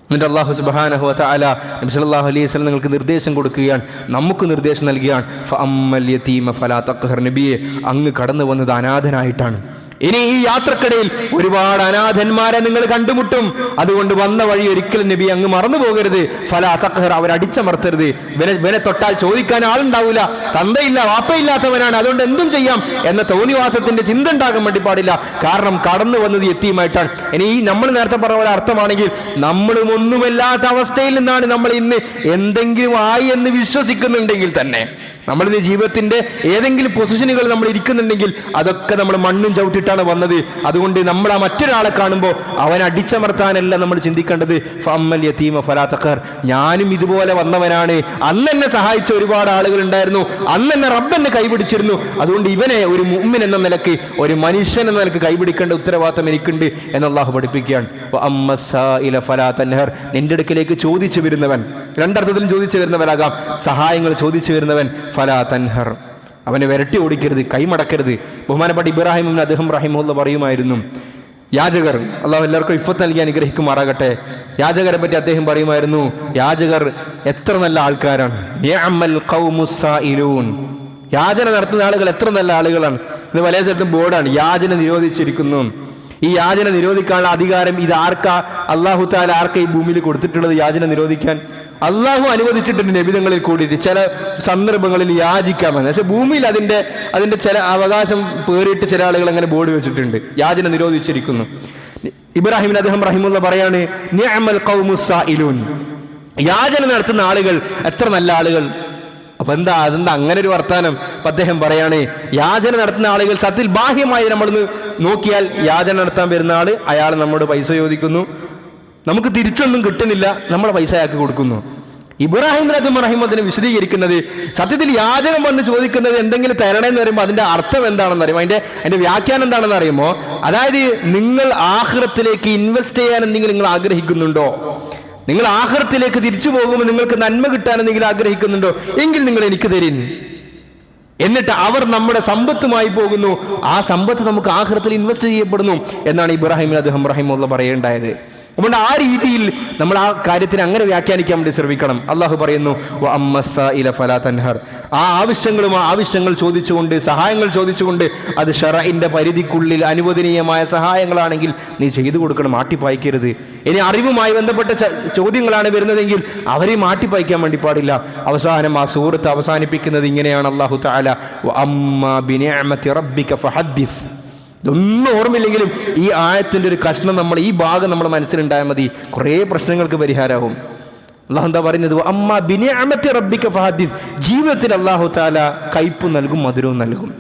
എന്നിട്ട് അല്ലാഹു സുബ്ഹാനഹു വ തആല നബി സല്ലല്ലാഹു അലൈഹി വസല്ലം നിങ്ങൾക്ക് നിർദ്ദേശം കൊടുക്കുകയാണ്, നമുക്ക് നിർദ്ദേശം നൽകുകയാണ്. ഫഅമ്മൽ യതീമ ഫലാ തഖ്ഹർ. നബിയെ, അങ്ങ് കടന്നു വന്നത് അനാഥനായിട്ടാണ്. ഇനി ഈ യാത്രക്കിടയിൽ ഒരുപാട് അനാഥന്മാരെ നിങ്ങൾ കണ്ടുമുട്ടും. അതുകൊണ്ട് വന്ന വഴി ഒരിക്കലും നബി അങ്ങ് മറന്നു പോകരുത്. ഫലാ തഖ്ഹർ, അവരടിച്ചമർത്തരുത്. ഇവനെ തൊട്ടാൽ ചോദിക്കാൻ ആളുണ്ടാവില്ല, തന്തയില്ല വാപ്പയില്ലാത്തവനാണ്, അതുകൊണ്ട് എന്തും ചെയ്യാം എന്ന തോന്നിവാസത്തിന്റെ ചിന്ത ഉണ്ടാകാൻ വേണ്ടി പാടില്ല. കാരണം കടന്നു വന്നത് യതീമായിട്ടാണ്. ഇനി ഈ നമ്മൾ നേരത്തെ പറഞ്ഞ പോലെ അർത്ഥമാണെങ്കിൽ, നമ്മളും ഒന്നുമില്ലാത്ത അവസ്ഥയിൽ നിന്നാണ് നമ്മൾ ഇന്ന് എന്തെങ്കിലും ആയി എന്ന് വിശ്വസിക്കുന്നുണ്ടെങ്കിൽ തന്നെ, നമ്മളിന്ന് ജീവിതത്തിന്റെ ഏതെങ്കിലും പൊസിഷനുകൾ നമ്മൾ ഇരിക്കുന്നുണ്ടെങ്കിൽ അതൊക്കെ നമ്മൾ മണ്ണും ചവിട്ടിട്ടാണ് വന്നത്. അതുകൊണ്ട് നമ്മൾ ആ മറ്റൊരാളെ കാണുമ്പോൾ അവൻ അടിച്ചമർത്താനല്ല നമ്മൾ ചിന്തിക്കേണ്ടത്. ഫഅമ്മൽ യതീമ ഫലാ തഖ്ഹർ, ഞാനും ഇതുപോലെ വന്നവനാണ്, അന്ന് എന്നെ സഹായിച്ച ഒരുപാട് ആളുകൾ ഉണ്ടായിരുന്നു, അന്ന് എന്നെ റബ്ബെന്നെ കൈപിടിച്ചിരുന്നു, അതുകൊണ്ട് ഇവനെ ഒരു മുഅ്മിൻ എന്ന നിലക്ക്, ഒരു മനുഷ്യൻ എന്ന നിലക്ക് കൈപിടിക്കേണ്ട ഉത്തരവാദിത്തം എനിക്കുണ്ട് എന്ന് അല്ലാഹു പഠിപ്പിക്കുകയാണ്. വഅമ്മസ്സായില ഫലാ തൻഹർ, നിന്റെ അടുക്കലേക്ക് ചോദിച്ചു വരുന്നവൻ, രണ്ടർത്ഥത്തിലും ചോദിച്ചു വരുന്നവരാകാം, സഹായങ്ങൾ ചോദിച്ചു വരുന്നവൻ, ഫലാ തൻഹർ, അവനെ വിരട്ടി ഓടിക്കരുത്, കൈമടക്കരുത്. ബഹുമാനപ്പെട്ട ഇബ്രാഹിം ഇബ്നു അദ്ഹം റഹിമഹുല്ലാഹ് പറയുമായിരുന്നു, യാചകർ, അല്ലാഹു എല്ലാവർക്കും ഇഫ്ഫത്ത് നൽകി അനുഗ്രഹിക്കുമാറാകട്ടെ, യാചകരെ പറ്റി അദ്ദേഹം പറയുമായിരുന്നു, യാചകർ എത്ര നല്ല ആൾക്കാരാണ്. നിഅമൽ ഖൗമുസ്സായിലൂൻ, യാചന നടത്തുന്ന ആളുകൾ എത്ര നല്ല ആളുകളാണ്. ഇത് പല സ്ഥലത്തും ബോർഡാണ്, യാചന നിരോധിച്ചിരിക്കുന്നു. ഈ യാചന നിരോധിക്കാനുള്ള അധികാരം ഇത് ആർക്കാ? അല്ലാഹു തആല ആർക്കാ ഈ ഭൂമിയിൽ കൊടുത്തിട്ടുള്ളത് യാചന നിരോധിക്കാൻ? അള്ളാഹു അനുവദിച്ചിട്ടുണ്ട് നബിതങ്ങളിൽ കൂടിയിട്ട് ചില സന്ദർഭങ്ങളിൽ യാചിക്കാമെന്ന്. പക്ഷെ ഭൂമിയിൽ അതിന്റെ ചില അവകാശം പേറിയിട്ട് ചില ആളുകൾ അങ്ങനെ ബോർഡ് വെച്ചിട്ടുണ്ട്, യാചന നിരോധിച്ചിരിക്കുന്നു. ഇബ്രാഹിം അദ്ദേഹം റഹിമുള്ള പറയാണ്, നിഅമൽ ഖൗമുസ്സായിലൂൻ, യാചന നടത്തുന്ന ആളുകൾ എത്ര നല്ല ആളുകൾ. അപ്പൊ അതെന്താ അങ്ങനെ ഒരു വർത്താനം? അപ്പൊ അദ്ദേഹം പറയാണ്, യാചന നടത്തുന്ന ആളുകൾ സത്യത്തിൽ ബാഹ്യമായി നമ്മളൊന്ന് നോക്കിയാൽ യാചന നടത്താൻ വരുന്ന ആള്, അയാൾ നമ്മോട് പൈസ ചോദിക്കുന്നു, നമുക്ക് തിരിച്ചൊന്നും കിട്ടുന്നില്ല, നമ്മളെ പൈസ ആക്കി കൊടുക്കുന്നു. ഇബ്രാഹിം റഹിമത്തിനെ വിശദീകരിക്കുന്നത്, സത്യത്തിൽ യാചകം വന്ന് ചോദിക്കുന്നത് എന്തെങ്കിലും തരണേന്ന് പറയുമ്പോൾ അതിന്റെ അർത്ഥം എന്താണെന്ന് അറിയുമോ, അതിന്റെ വ്യാഖ്യാനം എന്താണെന്ന് അറിയുമോ? അതായത് നിങ്ങൾ ആഖിറത്തിലേക്ക് ഇൻവെസ്റ്റ് ചെയ്യാൻ എന്തെങ്കിലും നിങ്ങൾ ആഗ്രഹിക്കുന്നുണ്ടോ, നിങ്ങൾ ആഖിറത്തിലേക്ക് തിരിച്ചു പോകുമ്പോൾ നിങ്ങൾക്ക് നന്മ കിട്ടാൻ എന്തെങ്കിലും ആഗ്രഹിക്കുന്നുണ്ടോ, എങ്കിൽ നിങ്ങൾ എനിക്ക് തരിൻ. എന്നിട്ട് അവർ നമ്മുടെ സമ്പത്തുമായി പോകുന്നു, ആ സമ്പത്ത് നമുക്ക് ആഖിറത്തിൽ ഇൻവെസ്റ്റ് ചെയ്യപ്പെടുന്നു എന്നാണ് ഇബ്രാഹിം അദ്ദേഹം റഹിമഹുല്ലാഹ് പറയേണ്ടായത്. അതുകൊണ്ട് ആ രീതിയിൽ നമ്മൾ ആ കാര്യത്തിന് അങ്ങനെ വ്യാഖ്യാനിക്കാൻ വേണ്ടി ശ്രമിക്കണം. അള്ളാഹു പറയുന്നു, വഅമ്മസ്സായില ഫലാ തൻഹർ, ആ ആവശ്യങ്ങൾ ചോദിച്ചുകൊണ്ട്, സഹായങ്ങൾ ചോദിച്ചുകൊണ്ട്, അത് ശറഇന്റെ പരിധിക്കുള്ളിൽ അനുവദനീയമായ സഹായങ്ങളാണെങ്കിൽ നീ ചെയ്തു കൊടുക്കണം, മാട്ടിപ്പായിക്കരുത്. ഇനി അറിവുമായി ബന്ധപ്പെട്ട ചോദ്യങ്ങളാണ് വരുന്നതെങ്കിൽ അവരെ മാട്ടിപ്പായിക്കാൻ വേണ്ടി പാടില്ല. അവസാനം ആ സൂറത്ത് അവസാനിപ്പിക്കുന്നത് ഇങ്ങനെയാണ്, അല്ലാഹു തആല വഅമ്മാ ബിനിഅമതി റബ്ബിക ഫഹദ്ദിസ്. ഇതൊന്നും ഓർമ്മയില്ലെങ്കിലും ഈ ആയത്തിന്റെ ഒരു കഷ്ണം ഈ ഭാഗം നമ്മുടെ മനസ്സിലുണ്ടായാൽ മതി, കുറേ പ്രശ്നങ്ങൾക്ക് പരിഹാരമാവും. അല്ലാഹു എന്താ പറയുന്നത്? അമ്മാ ബിനിഅമതി റബ്ബിക ഫഹദ്ദിസ്, ജീവിതത്തിൽ അല്ലാഹു തആല കയ്പും നൽകും, മധുരവും നൽകും.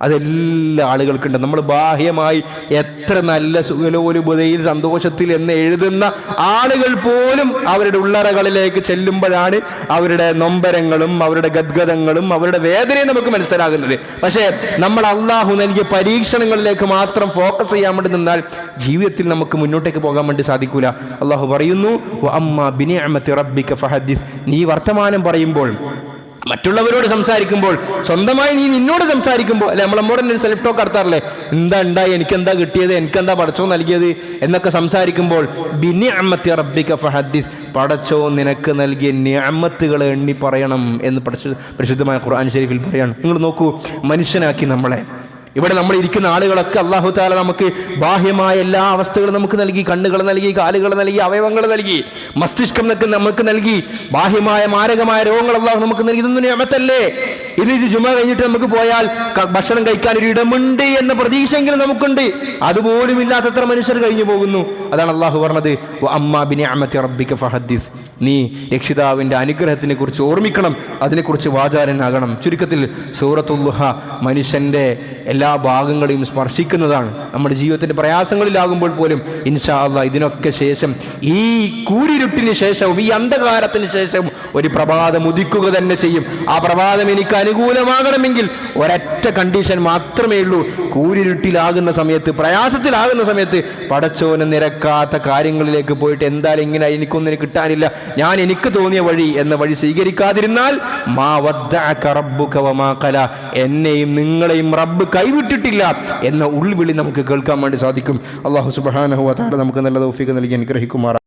അതെല്ലാ ആളുകൾക്കുണ്ട്. നമ്മൾ ബാഹ്യമായി എത്ര നല്ല സുഖലോലുപതയിൽ സന്തോഷത്തിൽ എന്ന് എഴുതുന്ന ആളുകൾ പോലും അവരുടെ ഉള്ളറകളിലേക്ക് ചെല്ലുമ്പോഴാണ് അവരുടെ നൊമ്പരങ്ങളും അവരുടെ ഗദ്ഗതങ്ങളും അവരുടെ വേദനയും നമുക്ക് മനസ്സിലാകുന്നത്. പക്ഷേ നമ്മൾ അള്ളാഹു നൽകിയ പരീക്ഷണങ്ങളിലേക്ക് മാത്രം ഫോക്കസ് ചെയ്യാൻ വേണ്ടി നിന്നാൽ ജീവിതത്തിൽ നമുക്ക് മുന്നോട്ടേക്ക് പോകാൻ വേണ്ടി സാധിക്കൂല. അള്ളാഹു പറയുന്നു, വഅമ്മാ ബിനിഅമതി റബ്ബിക ഫഹദ്ദിസ്, നീ വർത്തമാനം പറയുമ്പോൾ, മറ്റുള്ളവരോട് സംസാരിക്കുമ്പോൾ, സ്വന്തമായി നീ നിന്നോട് സംസാരിക്കുമ്പോൾ, അല്ലെ നമ്മൾ നമ്മോട് തന്നെ ഒരു സെൽഫ് ടോക്ക് നടത്താറില്ലേ, എന്താ ഉണ്ടായി, എനിക്കെന്താ കിട്ടിയത്, എനിക്കെന്താ പടച്ചോ നൽകിയത് എന്നൊക്കെ സംസാരിക്കുമ്പോൾ ബിനിഅമത്തി റബ്ബിക ഫഹദ്ദിസ്, പടച്ചോ നിനക്ക് നൽകിയ നിഅമത്തുകളെ എണ്ണി പറയണം എന്ന് പരിശുദ്ധമായ ഖുർആൻ ശരീഫിൽ പറയാണ്. നിങ്ങൾ നോക്കൂ, മനുഷ്യനാക്കി നമ്മളെ. ഇവിടെ നമ്മൾ ഇരിക്കുന്ന ആളുകളൊക്കെ അല്ലാഹു തആല നമുക്ക് ബാഹ്യമായ എല്ലാ അവസ്ഥകളും നമുക്ക് നൽകി. കണ്ണുകൾ നൽകി, കാലുകൾ നൽകി, അവയവങ്ങൾ നൽകി, മസ്തിഷ്കം നമുക്ക് നൽകി, ബാഹ്യമായ മാരകമായ രോഗങ്ങൾ അല്ലാഹു നമുക്ക് നൽകി. ഇതൊന്നും നിഅമത്തല്ലേ? ഇത് ജുമ കഴിഞ്ഞിട്ട് നമുക്ക് പോയാൽ ഭക്ഷണം കഴിക്കാൻ ഒരു ഇടമുണ്ട് എന്ന പ്രതീക്ഷയെങ്കിലും നമുക്കുണ്ട്. അതുപോലും ഇല്ലാത്തത്ര മനുഷ്യർ കഴിഞ്ഞു പോകുന്നു. അതാണ് അല്ലാഹു പറഞ്ഞത്, വഅമ്മാ ബിനിഅമതി റബ്ബിക ഫഹദ്ദിസ്. നീ രക്ഷിതാവിൻ്റെ അനുഗ്രഹത്തിനെ കുറിച്ച് ഓർമ്മിക്കണം, അതിനെക്കുറിച്ച് വാചാരനാകണം. ചുരുക്കത്തിൽ സൂറത്തുൽ ദുഹ മനുഷ്യൻ്റെ എല്ലാ ഭാഗങ്ങളെയും സ്പർശിക്കുന്നതാണ്. നമ്മുടെ ജീവിതത്തിൻ്റെ പ്രയാസങ്ങളിലാകുമ്പോൾ പോലും ഇൻഷാ അല്ലാഹ് ഇതിനൊക്കെ ശേഷം, ഈ കൂരിരുട്ടിന് ശേഷവും ഈ അന്ധകാരത്തിന് ശേഷവും ഒരു പ്രഭാതം ഉദിക്കുക തന്നെ ചെയ്യും. ആ പ്രഭാതം എനിക്ക് അനുകൂലമാകണമെങ്കിൽ ഒരൊറ്റ കണ്ടീഷൻ മാത്രമേ ഉള്ളൂ. കൂരിരുട്ടിലാകുന്ന സമയത്ത്, പ്രയാസത്തിലാകുന്ന സമയത്ത് പടച്ചോന് നിരക്കാത്ത കാര്യങ്ങളിലേക്ക് പോയിട്ട് എന്തായാലും ഇങ്ങനെ എനിക്കൊന്നിന് കിട്ടാനില്ല, ഞാൻ എനിക്ക് തോന്നിയ വഴി എന്ന വഴി സ്വീകരിക്കാതിരുന്നാൽ മാ വദ്ദഅക റബ്ബുക വമാ ഖലാ, എന്നെയും നിങ്ങളെയും റബ്ബ് കൈവിട്ടിട്ടില്ല എന്ന ഉൾവിളി നമുക്ക് കേൾക്കാൻ വേണ്ടി സാധിക്കും. അല്ലാഹു സുബ്ഹാനഹു വ തആല നമുക്ക് നല്ല തൗഫീഖ് നൽകി അനുഗ്രഹിക്കുമാറാകട്ടെ.